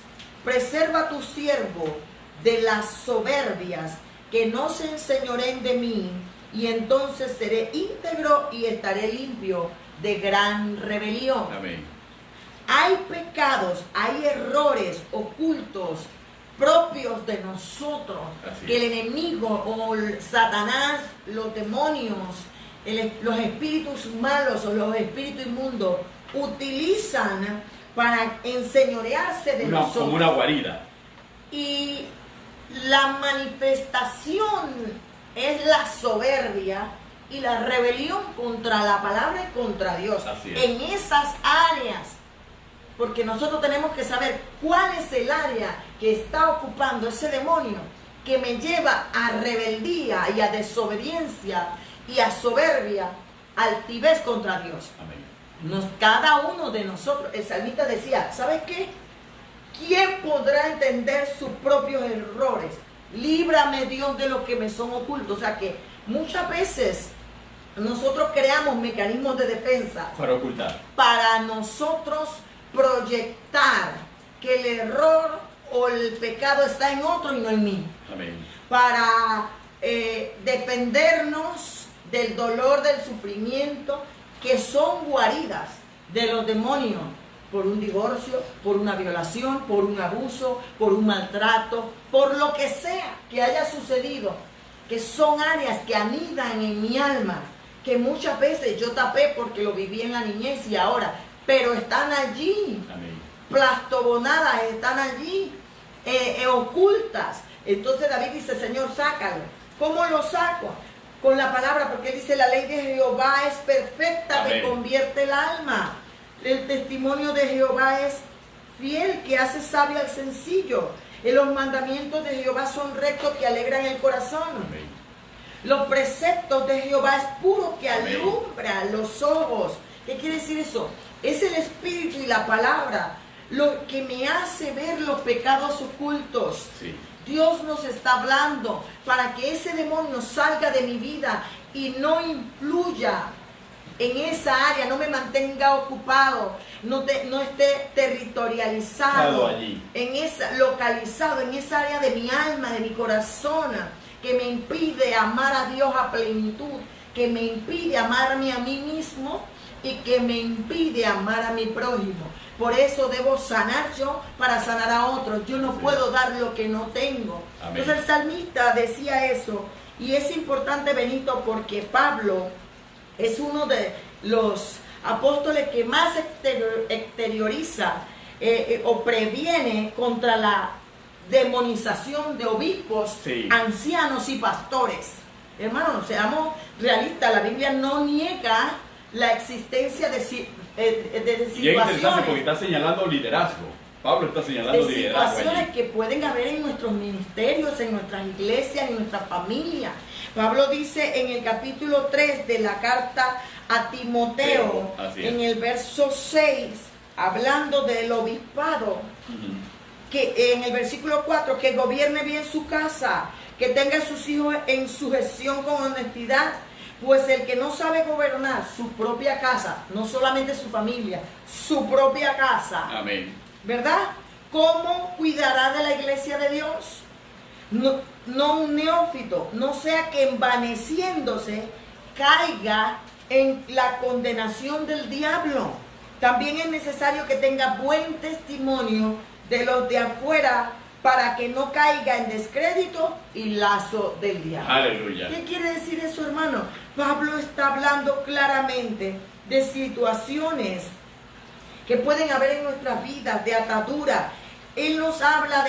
Preserva a tu siervo de las soberbias, que no se enseñoreen de mí, y entonces seré íntegro y estaré limpio de gran rebelión. Amén. Hay pecados, hay errores ocultos propios de nosotros, que el enemigo o el Satanás, los demonios, los espíritus malos o los espíritus inmundos utilizan para enseñorearse de nosotros. Como una guarida. Y la manifestación es la soberbia y la rebelión contra la palabra y contra Dios. Así es. En esas áreas, porque nosotros tenemos que saber cuál es el área que está ocupando ese demonio que me lleva a rebeldía y a desobediencia y a soberbia, altivez contra Dios. Amén. Cada uno de nosotros, el salmista decía, ¿sabes qué? ¿Quién podrá entender sus propios errores? Líbrame, Dios, de los que me son ocultos. O sea que muchas veces nosotros creamos mecanismos de defensa Para ocultar. para nosotros proyectar que el error o el pecado está en otro y no en mí. Amén. Para defendernos del dolor, del sufrimiento, que son guaridas de los demonios, por un divorcio, por una violación, por un abuso, por un maltrato, por lo que sea que haya sucedido, que son áreas que anidan en mi alma, que muchas veces yo tapé porque lo viví en la niñez y ahora, pero están allí. Amén. Plastobonadas, están allí, ocultas. Entonces David dice, Señor, sácalo. ¿Cómo lo saco? Con la palabra, porque él dice, la ley de Jehová es perfecta, Amén. que convierte el alma. El testimonio de Jehová es fiel, que hace sabio al sencillo. Los mandamientos de Jehová son rectos, que alegran el corazón. Amén. Los preceptos de Jehová es puro, que Amén. alumbra los ojos. ¿Qué quiere decir eso? Es el Espíritu y la palabra lo que me hace ver los pecados ocultos. Sí. Dios nos está hablando para que ese demonio salga de mi vida y no influya en esa área, no me mantenga ocupado, no esté territorializado allí. localizado en esa área de mi alma, de mi corazón, que me impide amar a Dios a plenitud, que me impide amarme a mí mismo y que me impide amar a mi prójimo. Por eso debo sanar yo para sanar a otros. Yo no puedo dar lo que no tengo. Amén. Entonces el salmista decía eso. Y es importante, Benito, porque Pablo es uno de los apóstoles que más exterioriza o previene contra la demonización de obispos, sí, ancianos y pastores. Hermanos, seamos realistas, la Biblia no niega la existencia de situaciones. Y es interesante porque está señalando liderazgo. Pablo está señalando de liderazgo situaciones allí, que pueden haber en nuestros ministerios, en nuestras iglesias, en nuestra familia. Pablo dice en el capítulo 3 de la carta a Timoteo, en el verso 6, hablando del obispado, que en el versículo 4, que gobierne bien su casa, que tenga a sus hijos en sujeción con honestidad, pues el que no sabe gobernar su propia casa, no solamente su familia, su propia casa, amén, ¿verdad? ¿Cómo cuidará de la iglesia de Dios? No un neófito, no sea que envaneciéndose caiga en la condenación del diablo. También es necesario que tenga buen testimonio de los de afuera para que no caiga en descrédito y lazo del diablo. Aleluya. ¿Qué quiere decir eso, hermano? Pablo está hablando claramente de situaciones que pueden haber en nuestras vidas, de atadura. Él nos habla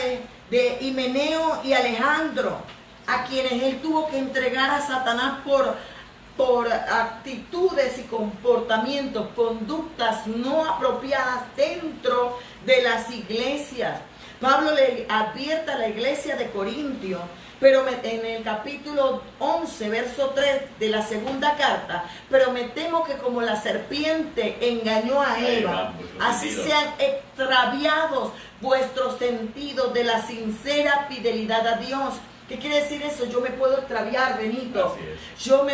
de Himeneo y Alejandro, a quienes él tuvo que entregar a Satanás por actitudes y comportamientos, conductas no apropiadas dentro de las iglesias. Pablo le advierte a la iglesia de Corintio, pero en el capítulo 11, verso 3 de la segunda carta, pero me temo que como la serpiente engañó a Eva, así sean extraviados vuestros sentidos de la sincera fidelidad a Dios. ¿Qué quiere decir eso? Yo me puedo extraviar, Benito. Yo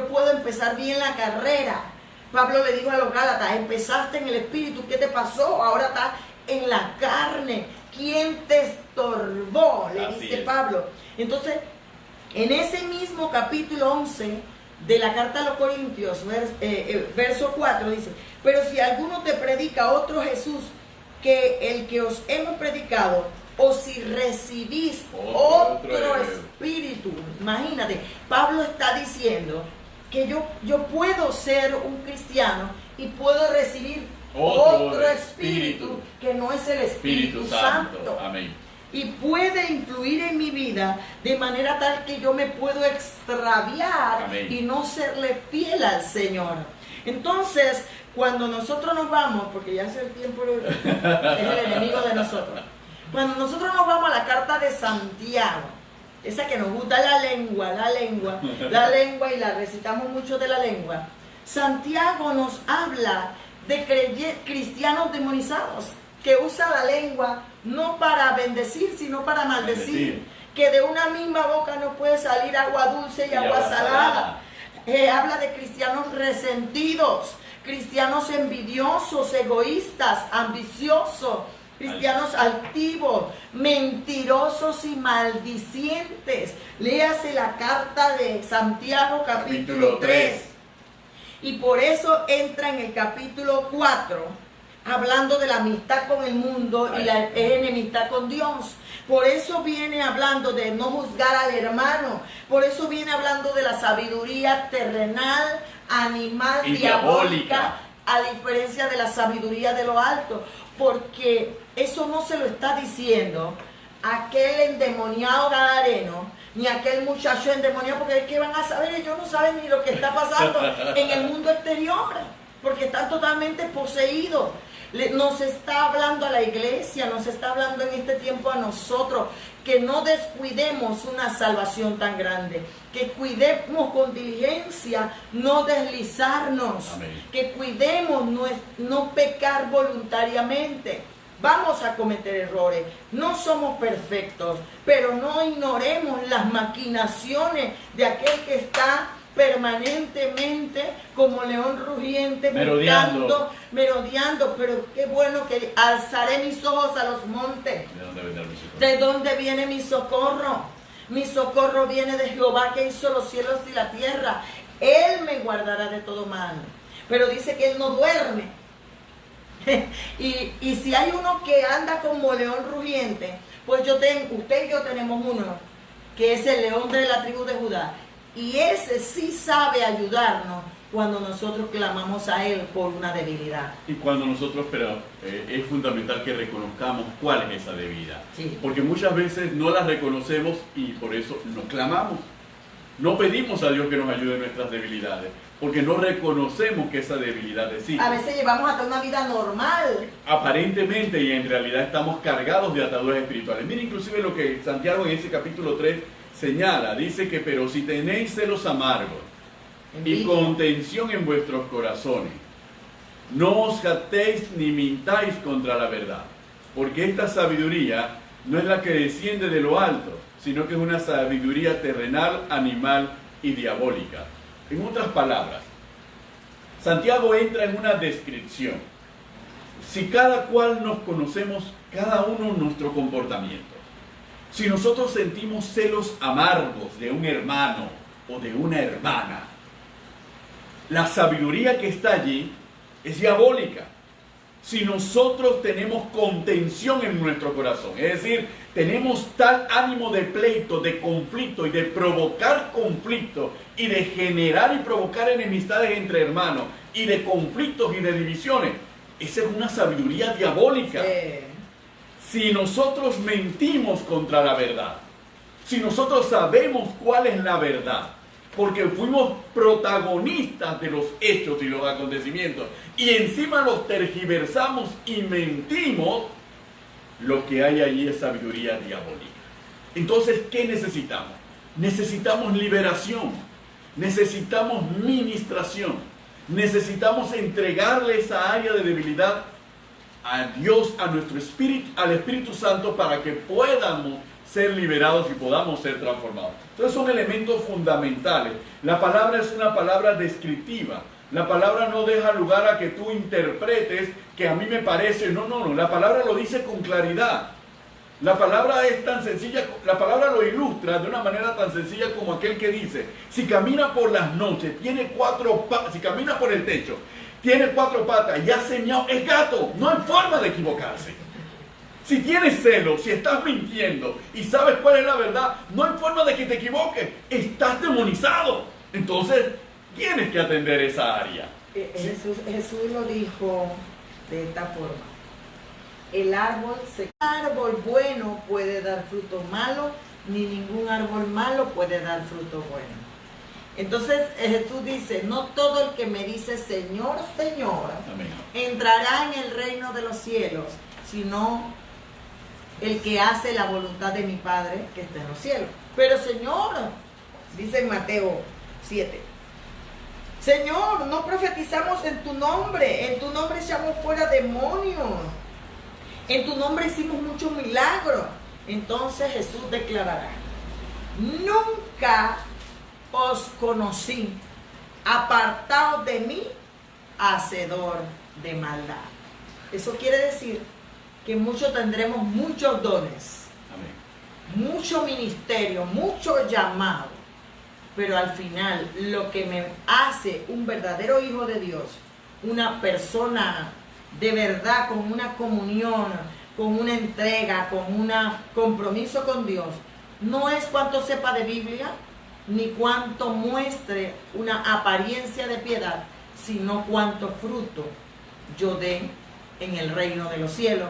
puedo empezar bien la carrera. Pablo le dijo a los Gálatas, empezaste en el espíritu, ¿qué te pasó? Ahora estás en la carne. ¿Quién te estorbó? Le dice Pablo. Entonces, en ese mismo capítulo 11 de la carta a los Corintios, verso 4, dice, pero si alguno te predica otro Jesús que el que os hemos predicado, o si recibís otro espíritu, imagínate, Pablo está diciendo que yo puedo ser un cristiano y puedo recibir otro espíritu que no es el Espíritu Santo. Amén. Y puede influir en mi vida de manera tal que yo me puedo extraviar. Amén. Y no serle fiel al Señor. Entonces, cuando nosotros nos vamos, porque ya es el tiempo, es el enemigo de nosotros. Cuando nosotros nos vamos a la carta de Santiago, esa que nos gusta la lengua, y la recitamos mucho de la lengua, Santiago nos habla de cristianos demonizados, que usa la lengua no para bendecir, sino para maldecir. Que de una misma boca no puede salir agua dulce y agua salada. Habla de cristianos resentidos, cristianos envidiosos, egoístas, ambiciosos, cristianos altivos, mentirosos y maldicientes. Léase la carta de Santiago capítulo 3. Y por eso entra en el capítulo 4, hablando de la amistad con el mundo y la enemistad con Dios. Por eso viene hablando de no juzgar al hermano. Por eso viene hablando de la sabiduría terrenal, animal, diabólica, a diferencia de la sabiduría de lo alto. Porque eso no se lo está diciendo aquel endemoniado gadareno, ni aquel muchacho endemoniado, porque es que van a saber, ellos no saben ni lo que está pasando en el mundo exterior, porque están totalmente poseídos. Nos está hablando a la iglesia, nos está hablando en este tiempo a nosotros, que no descuidemos una salvación tan grande, que cuidemos con diligencia no deslizarnos. Amén. Que cuidemos no pecar voluntariamente. Vamos a cometer errores, no somos perfectos, pero no ignoremos las maquinaciones de aquel que está permanentemente como león rugiente, merodeando, pero qué bueno que alzaré mis ojos a los montes. ¿De dónde viene mi socorro? Mi socorro viene de Jehová, que hizo los cielos y la tierra. Él me guardará de todo mal. Pero dice que Él no duerme. y si hay uno que anda como león rugiente, pues usted y yo tenemos uno que es el león de la tribu de Judá, y ese sí sabe ayudarnos cuando nosotros clamamos a Él por una debilidad. Y cuando nosotros, pero es fundamental que reconozcamos cuál es esa debilidad. Sí. Porque muchas veces no la reconocemos y por eso no clamamos. No pedimos a Dios que nos ayude en nuestras debilidades, porque no reconocemos que esa debilidad existe. A veces llevamos hasta una vida normal. Aparentemente y en realidad estamos cargados de ataduras espirituales. Mira inclusive lo que Santiago en ese capítulo 3 señala. Dice que, pero si tenéis celos amargos y contención en vuestros corazones, no os jactéis ni mintáis contra la verdad, porque esta sabiduría no es la que desciende de lo alto, sino que es una sabiduría terrenal, animal y diabólica. En otras palabras, Santiago entra en una descripción. Si cada cual nos conocemos, cada uno nuestro comportamiento. Si nosotros sentimos celos amargos de un hermano o de una hermana, la sabiduría que está allí es diabólica. Si nosotros tenemos contención en nuestro corazón, es decir, tenemos tal ánimo de pleito, de conflicto y de provocar conflicto y de generar y provocar enemistades entre hermanos y de conflictos y de divisiones, esa es una sabiduría diabólica. Si nosotros mentimos contra la verdad, si nosotros sabemos cuál es la verdad, porque fuimos protagonistas de los hechos y los acontecimientos, y encima los tergiversamos y mentimos, lo que hay allí es sabiduría diabólica. Entonces, ¿qué necesitamos? Necesitamos liberación, necesitamos ministración, necesitamos entregarle esa área de debilidad a Dios, a nuestro espíritu, al Espíritu Santo, para que podamos ser liberados y podamos ser transformados. Entonces son elementos fundamentales. La palabra es una palabra descriptiva. La palabra no deja lugar a que tú interpretes que a mí me parece. No. La palabra lo dice con claridad. La palabra es tan sencilla, la palabra lo ilustra de una manera tan sencilla como aquel que dice, si camina por las noches, tiene si camina por el techo, tiene 4 patas y hace miau, es gato. No hay forma de equivocarse. Si tienes celos, si estás mintiendo y sabes cuál es la verdad, no hay forma de que te equivoques. Estás demonizado. Entonces, tienes que atender esa área. Jesús lo dijo de esta forma. El árbol bueno puede dar fruto malo, ni ningún árbol malo puede dar fruto bueno. Entonces Jesús dice, no todo el que me dice Señor, Señor, amén, entrará en el reino de los cielos, sino el que hace la voluntad de mi Padre que está en los cielos. Pero Señor, dice en Mateo 7, Señor, no profetizamos en tu nombre echamos fuera demonios, en tu nombre hicimos muchos milagros. Entonces Jesús declarará, nunca os conocí, apartaos de mí, hacedor de maldad. Eso quiere decir que muchos tendremos muchos dones, amén, mucho ministerio, mucho llamado, pero al final lo que me hace un verdadero hijo de Dios, una persona de verdad, con una comunión, con una entrega, con un compromiso con Dios, no es cuánto sepa de Biblia, ni cuánto muestre una apariencia de piedad, sino cuánto fruto yo dé en el reino de los cielos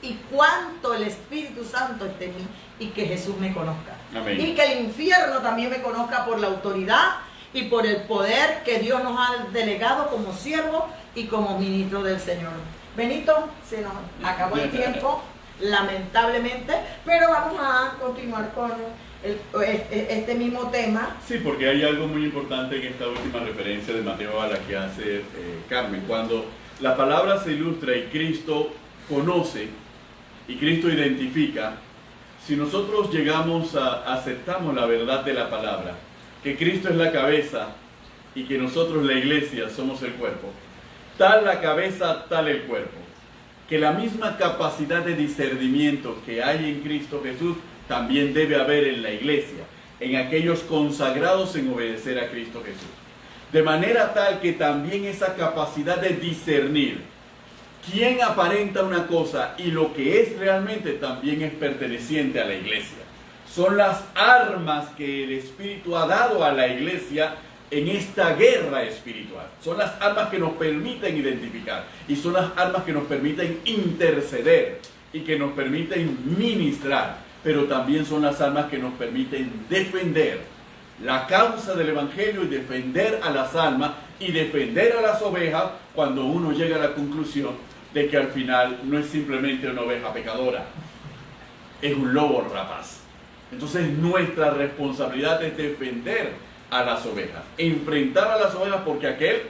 y cuánto el Espíritu Santo esté en mí y que Jesús me conozca. Amén. Y que el infierno también me conozca por la autoridad y por el poder que Dios nos ha delegado como siervo y como ministro del Señor. Benito, se nos acabó el tiempo, lamentablemente, pero vamos a continuar con este mismo tema. Sí, porque hay algo muy importante en esta última referencia de Mateo a la que hace Carmen. Cuando la palabra se ilustra y Cristo conoce y Cristo identifica, si nosotros aceptamos la verdad de la palabra, que Cristo es la cabeza y que nosotros la iglesia somos el cuerpo, tal la cabeza, tal el cuerpo, que la misma capacidad de discernimiento que hay en Cristo Jesús también debe haber en la iglesia, en aquellos consagrados en obedecer a Cristo Jesús. De manera tal que también esa capacidad de discernir quién aparenta una cosa y lo que es realmente también es perteneciente a la iglesia. Son las armas que el Espíritu ha dado a la iglesia en esta guerra espiritual. Son las armas que nos permiten identificar y son las armas que nos permiten interceder y que nos permiten ministrar, pero también son las armas que nos permiten defender la causa del Evangelio y defender a las almas y defender a las ovejas cuando uno llega a la conclusión de que al final no es simplemente una oveja pecadora, es un lobo rapaz. Entonces nuestra responsabilidad es defender a las ovejas, enfrentar a las ovejas, porque aquel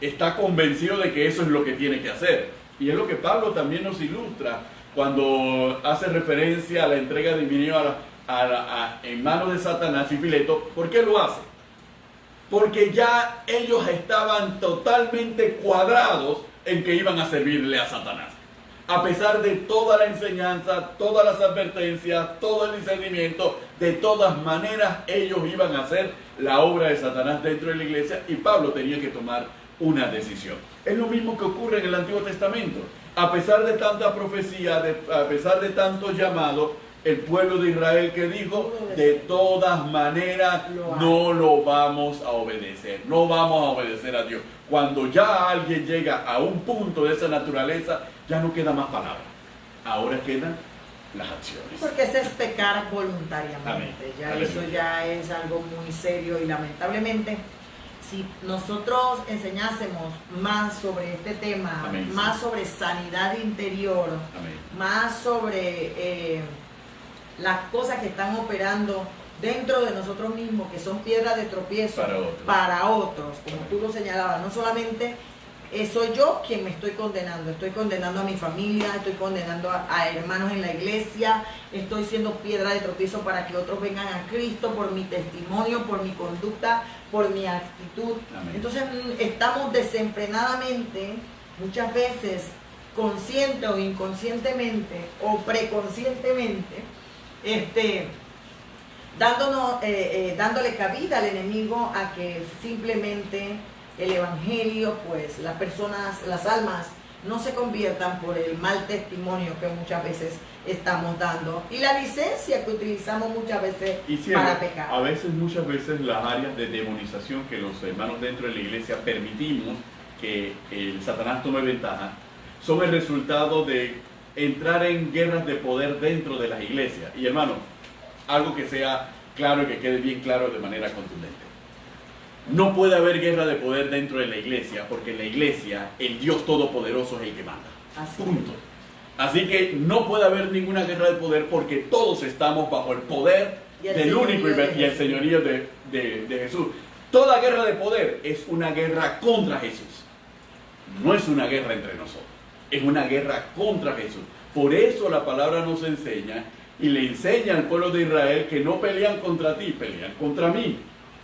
está convencido de que eso es lo que tiene que hacer. Y es lo que Pablo también nos ilustra cuando hace referencia a la entrega de Himeneo en manos de Satanás y Fileto. ¿Por qué lo hace? Porque ya ellos estaban totalmente cuadrados en que iban a servirle a Satanás. A pesar de toda la enseñanza, todas las advertencias, todo el discernimiento, de todas maneras ellos iban a hacer la obra de Satanás dentro de la iglesia y Pablo tenía que tomar una decisión. Es lo mismo que ocurre en el Antiguo Testamento. A pesar de tanta profecía, a pesar de tanto llamado, el pueblo de Israel que dijo, de todas maneras no lo vamos a obedecer, no vamos a obedecer a Dios. Cuando ya alguien llega a un punto de esa naturaleza, ya no queda más palabra, ahora quedan las acciones. Porque ese es pecar voluntariamente. Amén. Ya Aleluya. eso ya es algo muy serio y lamentablemente si nosotros enseñásemos más sobre este tema, amén, más sí, sobre sanidad interior, amén, más sobre las cosas que están operando dentro de nosotros mismos, que son piedras de tropiezo para otros, como tú lo señalabas, no solamente soy yo quien me estoy condenando a mi familia, estoy condenando a hermanos en la iglesia, estoy siendo piedra de tropiezo para que otros vengan a Cristo por mi testimonio, por mi conducta, por mi actitud. amén. Entonces estamos desenfrenadamente, muchas veces consciente o inconscientemente o preconscientemente, dándole cabida al enemigo a que simplemente el evangelio, pues las personas, las almas, no se conviertan por el mal testimonio que muchas veces estamos dando y la licencia que utilizamos muchas veces para pecar. A veces, muchas veces, las áreas de demonización que los hermanos dentro de la iglesia permitimos que el Satanás tome ventaja, son el resultado de entrar en guerras de poder dentro de las iglesias. Y hermano, algo que sea claro y que quede bien claro de manera contundente. No puede haber guerra de poder dentro de la iglesia, porque en la iglesia el Dios Todopoderoso es el que manda. Así. Punto. Así que no puede haber ninguna guerra de poder porque todos estamos bajo el poder del único y el señorío de Jesús. Toda guerra de poder es una guerra contra Jesús. No es una guerra entre nosotros. Es una guerra contra Jesús. Por eso la palabra nos enseña y le enseña al pueblo de Israel que no pelean contra ti, pelean contra mí.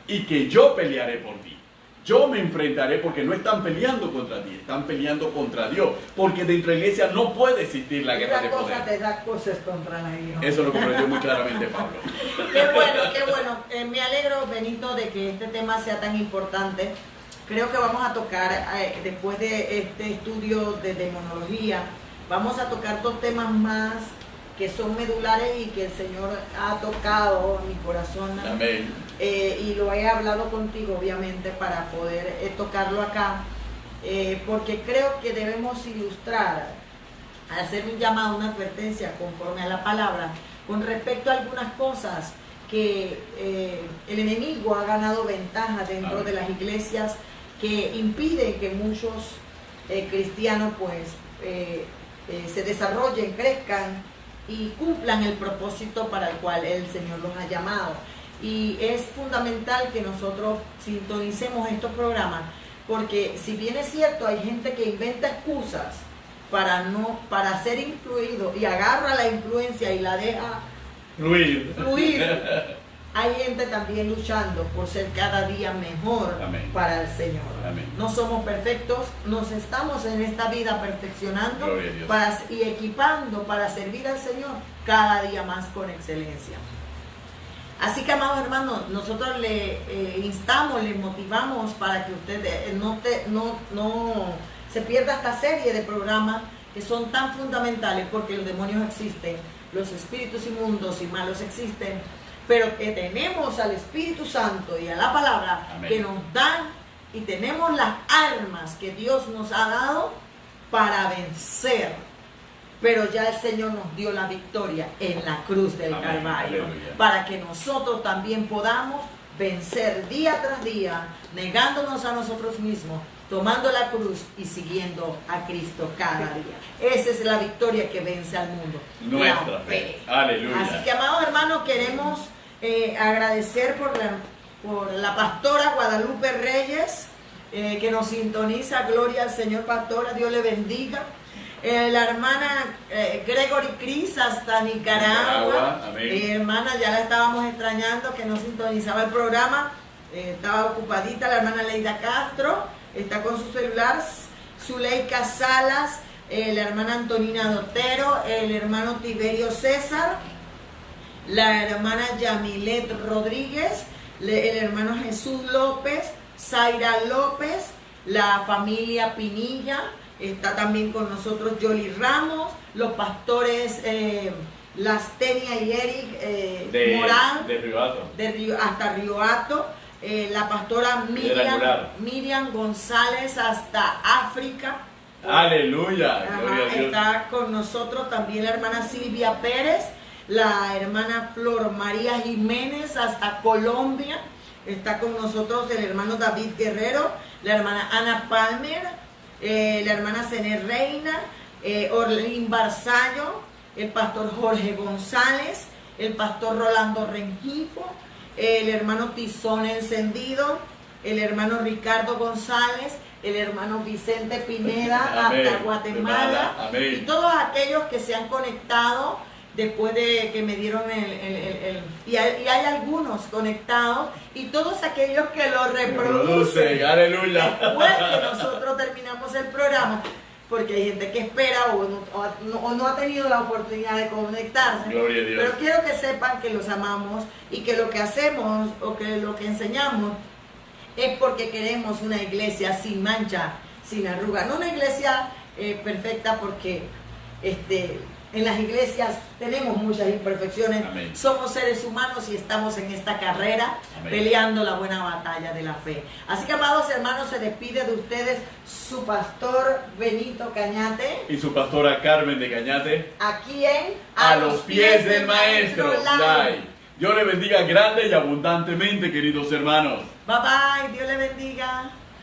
Y que yo pelearé por ti. Yo me enfrentaré porque no están peleando contra ti, están peleando contra Dios. Porque dentro de la iglesia no puede existir la guerra de poder. Te da cosas contra la Dios. Eso lo comprendió muy claramente Pablo. Qué bueno, qué bueno. Me alegro, Benito, de que este tema sea tan importante. Creo que vamos a tocar, después de este estudio de demonología, vamos a tocar dos temas más que son medulares y que el Señor ha tocado mi corazón. Amén. Y lo he hablado contigo, obviamente, para poder tocarlo acá, porque creo que debemos ilustrar, hacer un llamado, una advertencia conforme a la palabra, con respecto a algunas cosas que el enemigo ha ganado ventaja dentro de las iglesias, que impiden que muchos cristianos pues se desarrollen, crezcan y cumplan el propósito para el cual el Señor los ha llamado. Y es fundamental que nosotros sintonicemos estos programas, porque si bien es cierto, hay gente que inventa excusas para ser influido y agarra la influencia y la deja fluir. Hay gente también luchando por ser cada día mejor. Amén. Para el Señor. Amén. No somos perfectos, nos estamos en esta vida perfeccionando y equipando para servir al Señor cada día más con excelencia. Así que, amados hermanos, nosotros le instamos, le motivamos para que usted no se pierda esta serie de programas que son tan fundamentales, porque los demonios existen, los espíritus inmundos y malos existen, pero que tenemos al Espíritu Santo y a la palabra. Amén. Que nos dan y tenemos las armas que Dios nos ha dado para vencer. Pero ya el Señor nos dio la victoria en la cruz del Amén. Calvario. Aleluya. Para que nosotros también podamos vencer día tras día, negándonos a nosotros mismos, tomando la cruz y siguiendo a Cristo cada día. Esa es la victoria que vence al mundo. Nuestra fe. Aleluya. Así que, amados hermanos, queremos agradecer por la pastora Guadalupe Reyes, que nos sintoniza. Gloria al Señor, pastora, Dios le bendiga. La hermana Gregory Cris hasta Nicaragua. Hermana, ya la estábamos extrañando, que no sintonizaba el programa, estaba ocupadita. La hermana Leida Castro está con su celular. Zuleika Salas, la hermana Antonina Dotero, el hermano Tiberio César, la hermana Yamilet Rodríguez, el hermano Jesús López, Zaira López, la familia Pinilla, está también con nosotros Yoli Ramos, los pastores Lastenia y Eric Morán, hasta Río Hato, la pastora Miriam González hasta África. Aleluya. Gloria a Dios. Está con nosotros también la hermana Silvia Pérez, la hermana Flor María Jiménez hasta Colombia. Está con nosotros el hermano David Guerrero, la hermana Ana Palmer, la hermana Cené Reina, Orlín Barzallo, el pastor Jorge González, el pastor Rolando Rengifo, el hermano Tizón Encendido, el hermano Ricardo González, el hermano Vicente Pineda hasta Guatemala, y todos aquellos que se han conectado después de que me dieron y hay algunos conectados, y todos aquellos que lo reproducen. Aleluya. Después que nosotros terminamos el programa, porque hay gente que espera o no ha tenido la oportunidad de conectarse. Gloria a Dios. Pero quiero que sepan que los amamos y que lo que hacemos o que lo que enseñamos es porque queremos una iglesia sin mancha, sin arruga. No una iglesia perfecta, porque en las iglesias tenemos muchas imperfecciones. Amén. Somos seres humanos y estamos en esta carrera. Amén. Peleando la buena batalla de la fe. Así que, amados hermanos, se despide de ustedes su pastor Benito Cañate y su pastora Carmen de Cañate, aquí en A los pies del Maestro Live. Dios le bendiga grande y abundantemente, queridos hermanos. Bye bye, Dios le bendiga.